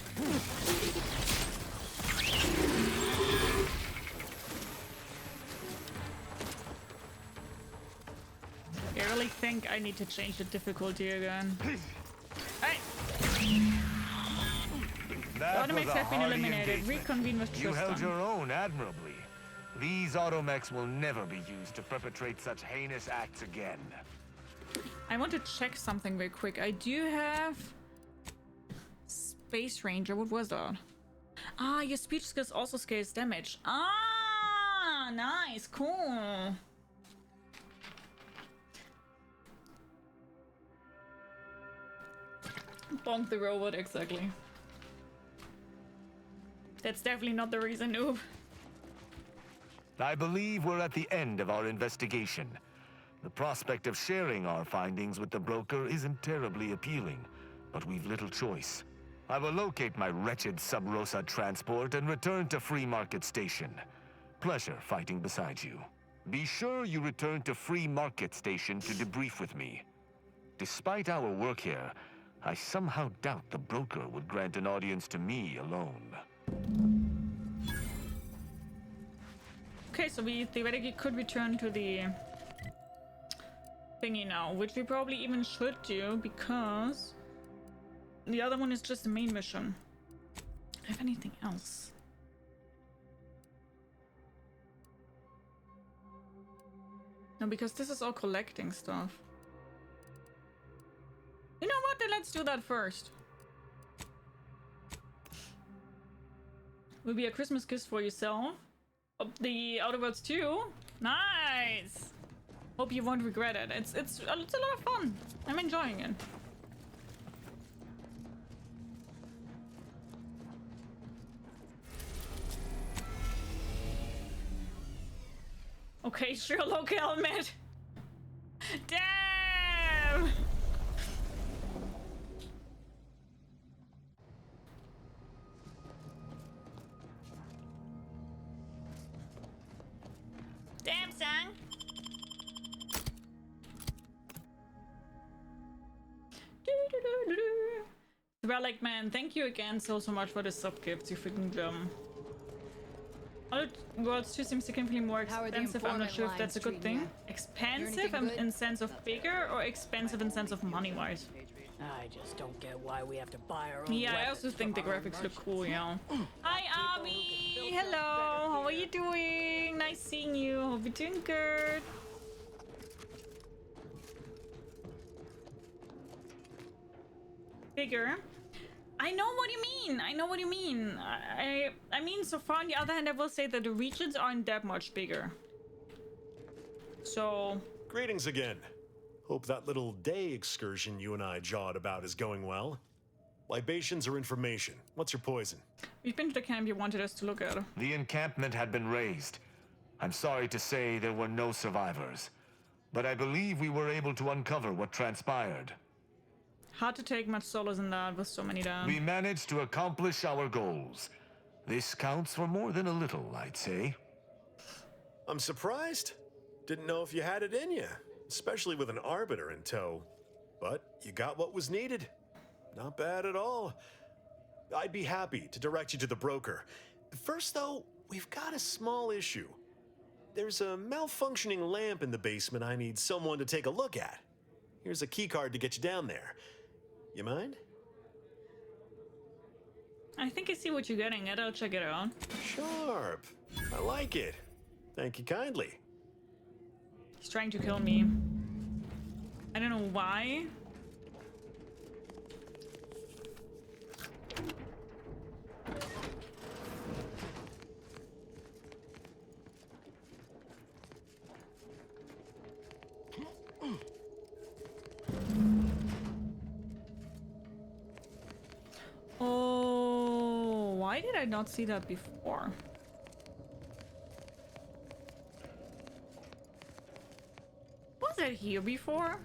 I really think I need to change the difficulty again. Hey! The automechs have been eliminated. Reconvene with Tristan. You held your own admirably. These automechs will never be used to perpetrate such heinous acts again. I want to check something real quick. I do have Space Ranger. What was that? Ah, your speech skills also scales damage. Ah, nice, cool. Bonk the robot, exactly. That's definitely not the reason, noob. I believe we're at the end of our investigation. The prospect of sharing our findings with the broker isn't terribly appealing, but we've little choice. I will locate my wretched Sub Rosa transport and return to Free Market Station. Pleasure fighting beside you. Be sure you return to Free Market Station to debrief with me. Despite our work here, I somehow doubt the broker would grant an audience to me alone. Okay, so we theoretically could return to the thingy now, which we probably even should do because the other one is just the main mission. Do I have anything else? No, because this is all collecting stuff. You know what? Then let's do that first. Will be a Christmas gift for yourself. The Outer Worlds 2. Nice. Hope you won't regret it. It's a lot of fun. I'm enjoying it. Okay, Sherlock helmet. Damn. Damn, son. Relic Man, thank you again so much for the sub gifts, you freaking gem. Outer Worlds 2 seems significantly more expensive. I'm not sure if that's a good thing. Expensive in sense of bigger or expensive in sense of money-wise? I just don't get why we have to buy our own Yeah, I also think the graphics look cool, yeah. Hi, Abby! Hello! How are you doing? Nice seeing you. Hope you're doing good. Bigger? I know what you mean. I know what you mean. I mean, so far on the other hand, I will say that the regions aren't that much bigger. So... Greetings again. Hope that little day excursion you and I jawed about is going well. Libations or information? What's your poison? We've been to the camp you wanted us to look at. The encampment had been razed. I'm sorry to say there were no survivors, but I believe we were able to uncover what transpired. Hard to take much solace in that with so many down. We managed to accomplish our goals. This counts for more than a little, I'd say. I'm surprised. Didn't know if you had it in you, especially with an Arbiter in tow. But you got what was needed. Not bad at all. I'd be happy to direct you to the broker. First, though, we've got a small issue. There's a malfunctioning lamp in the basement I need someone to take a look at. Here's a keycard to get you down there. You mind? I think I see what you're getting at. I'll check it out. Sharp. I like it. Thank you kindly. He's trying to kill me. I don't know why. Oh, why did I not see that before? Was it here before?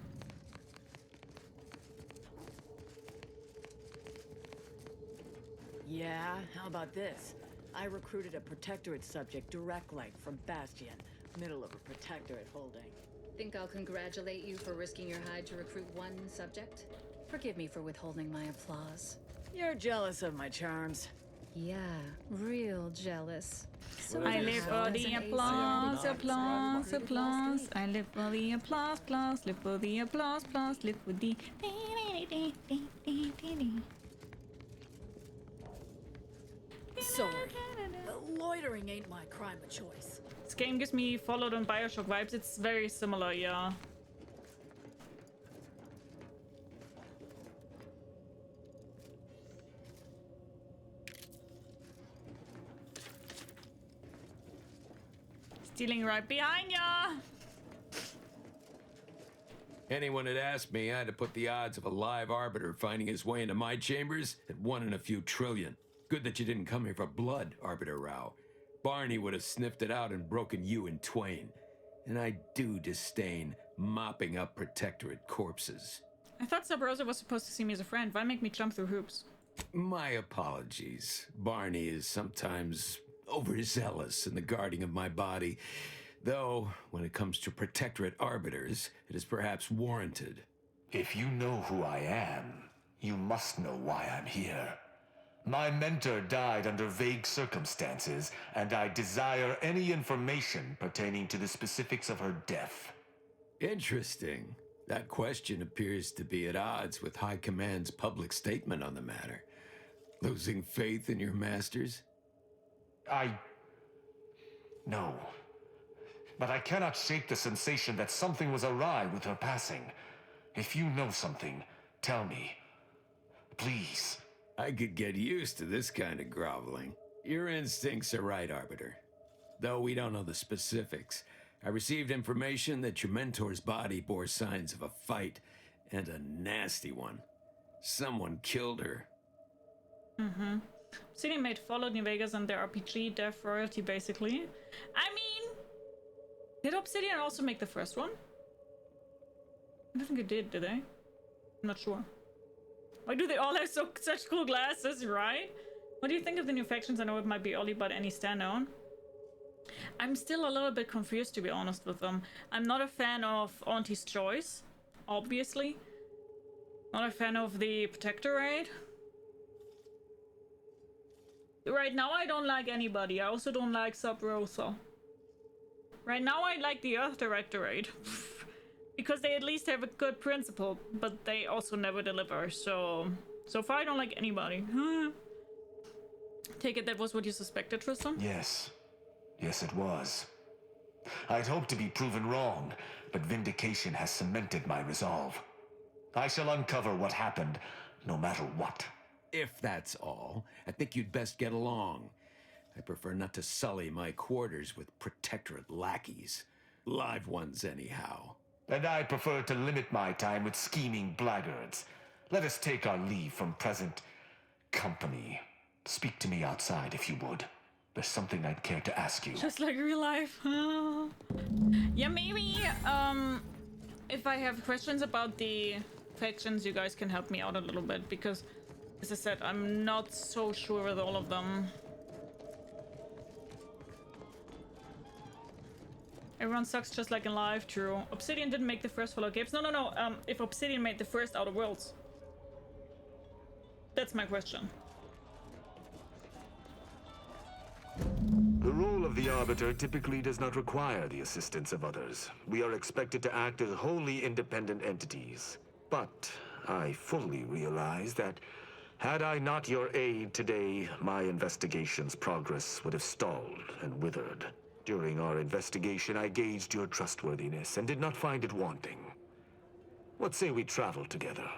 Yeah, how about this? I recruited a Protectorate subject direct like from Bastion, middle of a Protectorate holding. Think I'll congratulate you for risking your hide to recruit one subject? Forgive me for withholding my applause. You're jealous of my charms. Yeah, real jealous. So I live for the applause, applause, applause. I live for the applause, applause, live for the applause, applause, live for the. Sorry. Loitering ain't my crime of choice. This game gives me Fallout and Bioshock vibes. It's very similar, yeah. Stealing right behind ya! Anyone had asked me, I'd have put the odds of a live Arbiter finding his way into my chambers at 1 in a few trillion. Good that you didn't come here for blood, Arbiter Rao. Barney would have sniffed it out and broken you in twain. And I do disdain mopping up Protectorate corpses. I thought Sub Rosa was supposed to see me as a friend. Why make me jump through hoops? My apologies. Barney is sometimes overzealous in the guarding of my body. Though, when it comes to Protectorate Arbiters, it is perhaps warranted. If you know who I am, you must know why I'm here. My mentor died under vague circumstances, and I desire any information pertaining to the specifics of her death. Interesting. That question appears to be at odds with High Command's public statement on the matter. Losing faith in your masters? No. But I cannot shake the sensation that something was awry with her passing. If you know something, tell me. Please. I could get used to this kind of groveling. Your instincts are right, Arbiter. Though we don't know the specifics, I received information that your mentor's body bore signs of a fight, and a nasty one. Someone killed her. Mm-hmm. Obsidian made Fallout New Vegas and their RPG dev royalty, basically. I mean, did Obsidian also make the first one? I don't think it did they? I'm not sure. Why do they all have such cool glasses, right? What do you think of the new factions? I know it might be early, but any standout? I'm still a little bit confused, to be honest with them. I'm not a fan of Auntie's Choice, obviously. Not a fan of the Protectorate. Right now, I don't like anybody. I also don't like Sub Rosa. Right now, I like the Earth Directorate. Because they at least have a good principle, but they also never deliver, so far I don't like anybody. Take it that was what you suspected, Tristan? Yes. Yes, it was. I'd hoped to be proven wrong, but vindication has cemented my resolve. I shall uncover what happened, no matter what. If that's all, I think you'd best get along. I prefer not to sully my quarters with Protectorate lackeys. Live ones, anyhow. And I prefer to limit my time with scheming blackguards. Let us take our leave from present company. Speak to me outside if you would. There's something I'd care to ask you. Just like real life. Yeah, maybe if I have questions about the factions, you guys can help me out a little bit, because as I said, I'm not so sure with all of them. Everyone sucks just like in life, true. Obsidian didn't make the first Fallout games. No. If Obsidian made the first Outer Worlds. That's my question. The role of the Arbiter typically does not require the assistance of others. We are expected to act as wholly independent entities. But I fully realize that had I not your aid today, my investigation's progress would have stalled and withered. During our investigation, I gauged your trustworthiness and did not find it wanting. What say we travel together?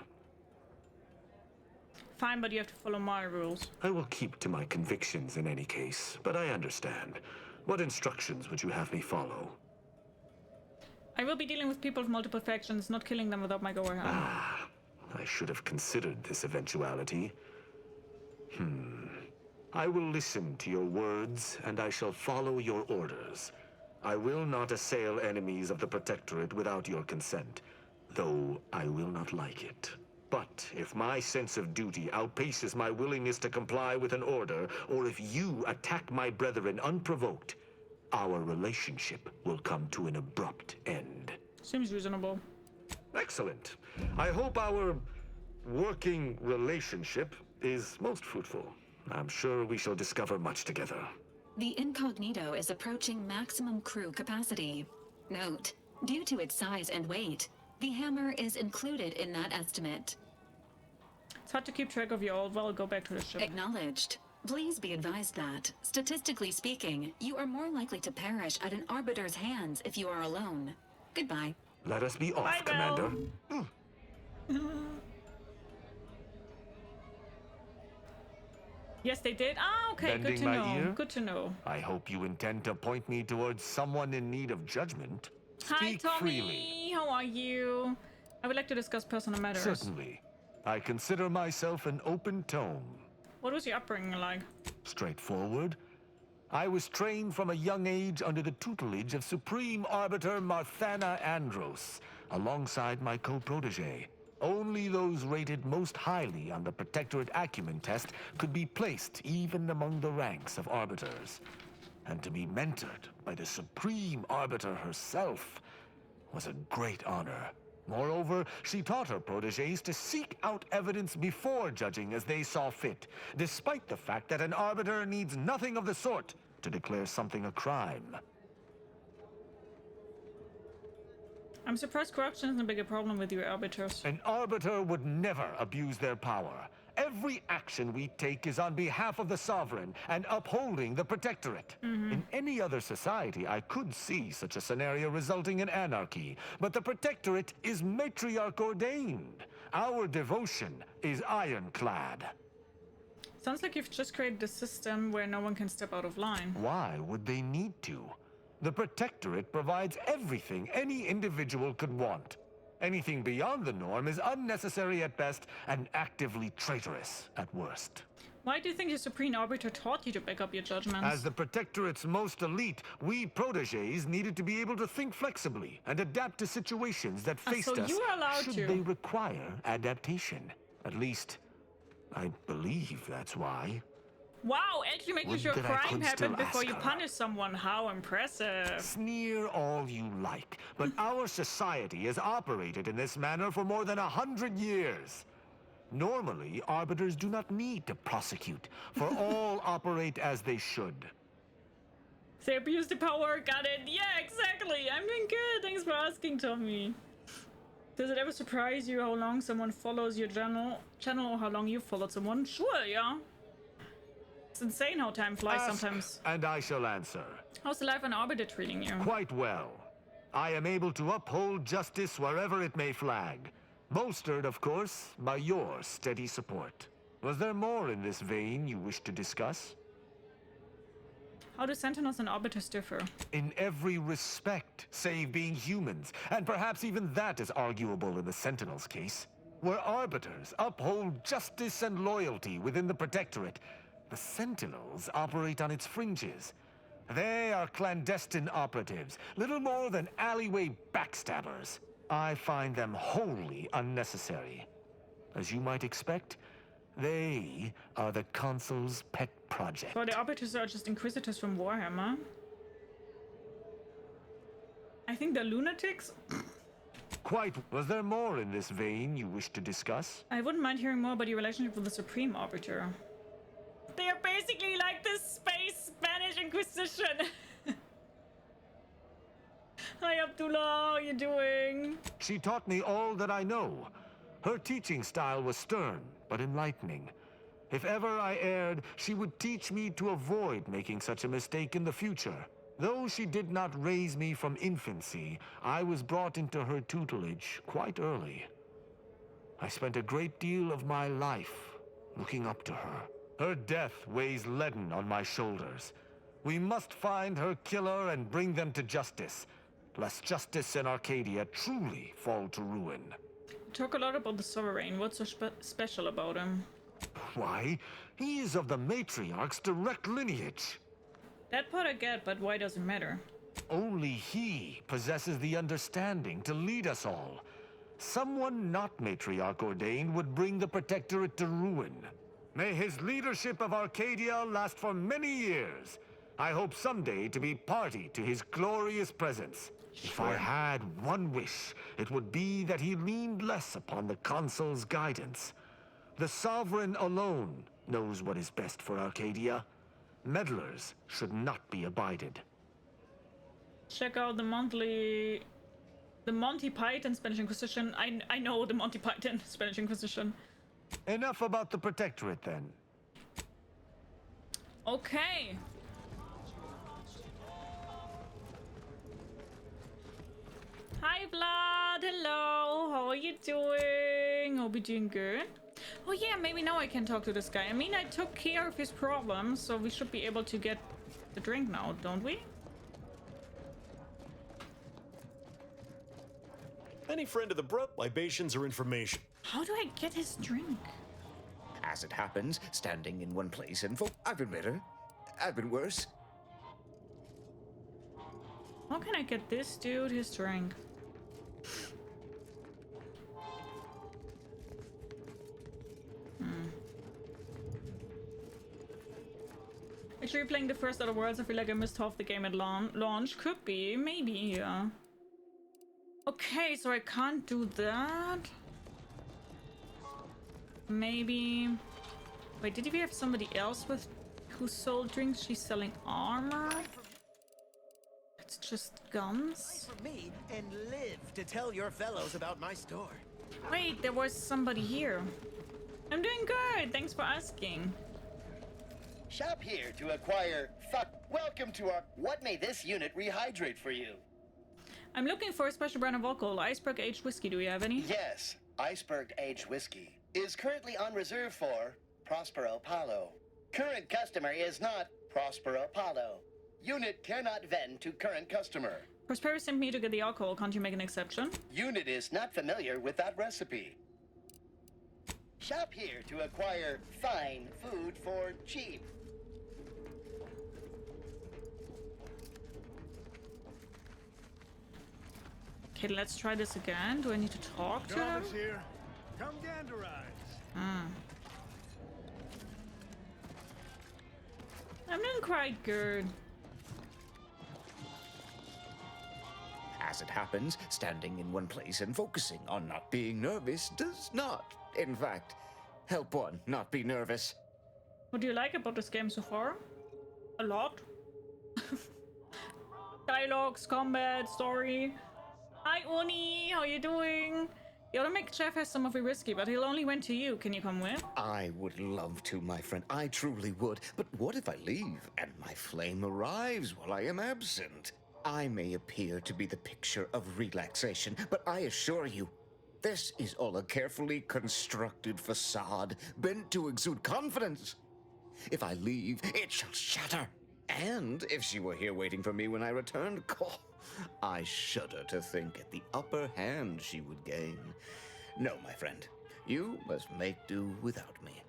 Fine, but you have to follow my rules. I will keep to my convictions in any case, but I understand. What instructions would you have me follow? I will be dealing with people of multiple factions, not killing them without my go-ahead. I should have considered this eventuality. I will listen to your words, and I shall follow your orders. I will not assail enemies of the Protectorate without your consent, though I will not like it. But if my sense of duty outpaces my willingness to comply with an order, or if you attack my brethren unprovoked, our relationship will come to an abrupt end. Seems reasonable. Excellent. I hope our working relationship is most fruitful. I'm sure we shall discover much together. The Incognito is approaching maximum crew capacity. Note, due to its size and weight, the hammer is included in that estimate. It's hard to keep track of you all. Well, go back to the ship. Acknowledged. Please be advised that, statistically speaking, you are more likely to perish at an Arbiter's hands if you are alone. Goodbye. Let us be off, Bye, Commander. Yes, they did. Ah, okay, good Bending to my know. ear? Good to know. I hope you intend to point me towards someone in need of judgment. Hi, Speak Tommy. freely. How are you? I would like to discuss personal matters. Certainly. I consider myself an open tome. What was your upbringing like? Straightforward. I was trained from a young age under the tutelage of Supreme Arbiter Marthana Andros, alongside my co-protege. Only those rated most highly on the Protectorate Acumen test could be placed even among the ranks of Arbiters. And to be mentored by the Supreme Arbiter herself was a great honor. Moreover, she taught her proteges to seek out evidence before judging as they saw fit, despite the fact that an Arbiter needs nothing of the sort to declare something a crime. I'm surprised corruption isn't a bigger problem with your arbiters. An Arbiter would never abuse their power. Every action we take is on behalf of the Sovereign and upholding the Protectorate. In any other society, I could see such a scenario resulting in anarchy, but the Protectorate is matriarch ordained. Our devotion is ironclad. Sounds like you've just created a system where no one can step out of line. Why would they need to? The Protectorate provides everything any individual could want. Anything beyond the norm is unnecessary at best and actively traitorous at worst. Why do you think your Supreme Arbiter taught you to back up your judgments? As the Protectorate's most elite, we proteges needed to be able to think flexibly and adapt to situations that faced so us you are allowed should to. they require adaptation. At least, I believe that's why. Wow, actually making Would sure that I crime could happened still before you ask her. punish someone. How impressive. Sneer all you like, but our society has operated in this manner for more than 100 years. Normally, arbiters do not need to prosecute, for all operate as they should. They abuse the power, got it. Yeah, exactly. I'm doing good. Thanks for asking, Tommy. Does it ever surprise you how long someone follows your channel or how long you followed someone? Sure, yeah. It's insane how time flies Ask, sometimes. and I shall answer. How's the life an arbiter treating you? Quite well. I am able to uphold justice wherever it may flag. Bolstered, of course, by your steady support. Was there more in this vein you wish to discuss? How do Sentinels and Arbiters differ? In every respect, save being humans, and perhaps even that is arguable in the Sentinel's case. where arbiters uphold justice and loyalty within the Protectorate, the Sentinels operate on its fringes. They are clandestine operatives, little more than alleyway backstabbers. I find them wholly unnecessary. As you might expect, they are the Consul's pet project. So the Arbiters are just Inquisitors from Warhammer. I think they're lunatics. Quite. Was there more in this vein you wish to discuss? I wouldn't mind hearing more about your relationship with the Supreme Arbiter. They are basically like the space Spanish Inquisition. Hi Abdullah, how are you doing? She taught me all that I know. Her teaching style was stern, but enlightening. If ever I erred, she would teach me to avoid making such a mistake in the future. Though she did not raise me from infancy, I was brought into her tutelage quite early. I spent a great deal of my life looking up to her. Her death weighs leaden on my shoulders. We must find her killer and bring them to justice, lest justice in Arcadia truly fall to ruin. Talk a lot about the Sovereign. What's so special about him? Why, he is of the Matriarch's direct lineage. That part I get, but why does it matter? Only he possesses the understanding to lead us all. Someone not Matriarch ordained would bring the Protectorate to ruin. May his leadership of Arcadia last for many years. I hope someday to be party to his glorious presence. If I had one wish, it would be that he leaned less upon the Consul's guidance. The Sovereign alone knows what is best for Arcadia. Meddlers should not be abided. Check out the Monty Python Spanish Inquisition. I know the Monty Python Spanish Inquisition. Enough about the Protectorate, then. Okay. Hi, Vlad. Hello. How are you doing? Hope you're doing good. Oh yeah, maybe now I can talk to this guy. I mean, I took care of his problems, so we should be able to get the drink now, don't we? Any friend of the bro, libations or information. How do I get his drink? As it happens, standing in one place and I've been better. I've been worse. How can I get this dude his drink? Actually, playing the first Outer Worlds, I feel like I missed half the game at launch. Could be, maybe, yeah. Okay, so I can't do that. Maybe. Wait, did we have somebody else with who sold drinks? She's selling armor. It's just guns. For me and live to tell your fellows about my store. Wait, there was somebody here. I'm doing good. Thanks for asking. Shop here to acquire. Welcome to our. What may this unit rehydrate for you? I'm looking for a special brand of alcohol, iceberg aged whiskey. Do we have any? Yes, iceberg aged whiskey is currently on reserve for Prospero Paulo. Current customer is not Prospero Paulo. Unit cannot vend to current customer. Prospero sent me to get the alcohol. Can't you make an exception? Unit is not familiar with that recipe. Shop here to acquire fine food for cheap. Okay, let's try this again. Do I need to talk to him? Here. Come ganderize. I'm doing quite good. As it happens, standing in one place and focusing on not being nervous does not, in fact, help one not be nervous. What do you like about this game so far? A lot. Dialogues, combat, story. Hi, Uni. How you doing? The automatic chef has some of your whiskey, but he'll only went to you. Can you come with? I would love to, my friend. I truly would. But what if I leave and my flame arrives while I am absent? I may appear to be the picture of relaxation, but I assure you, this is all a carefully constructed facade, bent to exude confidence. If I leave, it shall shatter. And if she were here waiting for me when I returned, I shudder to think at the upper hand she would gain. No, my friend. You must make do without me.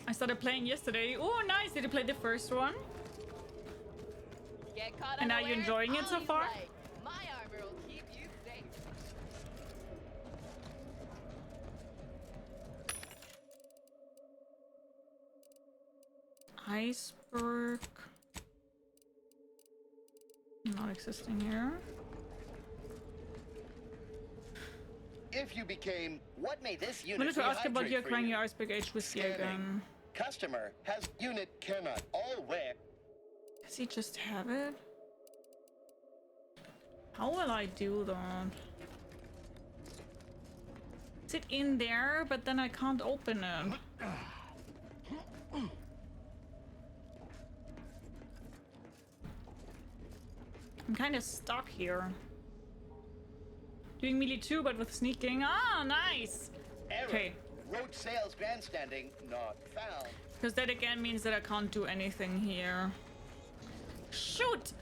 I started playing yesterday. Oh, nice. Did you play the first one? Get caught And are you enjoying it so far? My armor will keep you safe. Iceberg. Not existing here. If you became, what may this I unit wanted to ask about rehydrate your for crying you? your iceberg age whiskey Scanning. again. Customer has unit cannot all wear. Does he just have it? How will I do that? Is it in there, but then I can't open it? I'm kind of stuck here. Doing melee too, but with sneaking. Ah, nice! Error. Okay. Road sales grandstanding not found. Because that again means that I can't do anything here. Shoot!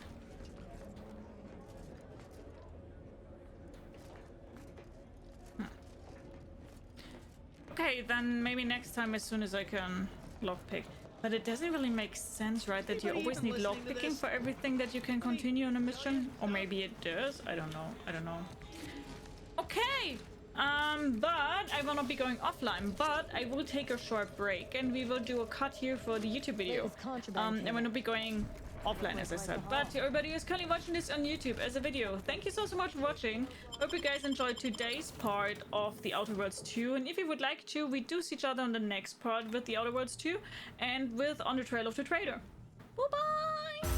Okay, then maybe next time as soon as I can lockpick. But it doesn't really make sense, right? That you always need lockpicking for everything that you can continue on a mission? Or maybe it does? I don't know. I don't know. Okay! But I will not be going offline, but I will take a short break and we will do a cut here for the YouTube video. And we're not be going offline, as I said. But everybody who's currently watching this on YouTube as a video, thank you so much for watching. Hope you guys enjoyed today's part of the Outer Worlds 2. And if you would like to, we do see each other on the next part with the Outer Worlds 2 and with On the Trail of the Trader. Bye-bye!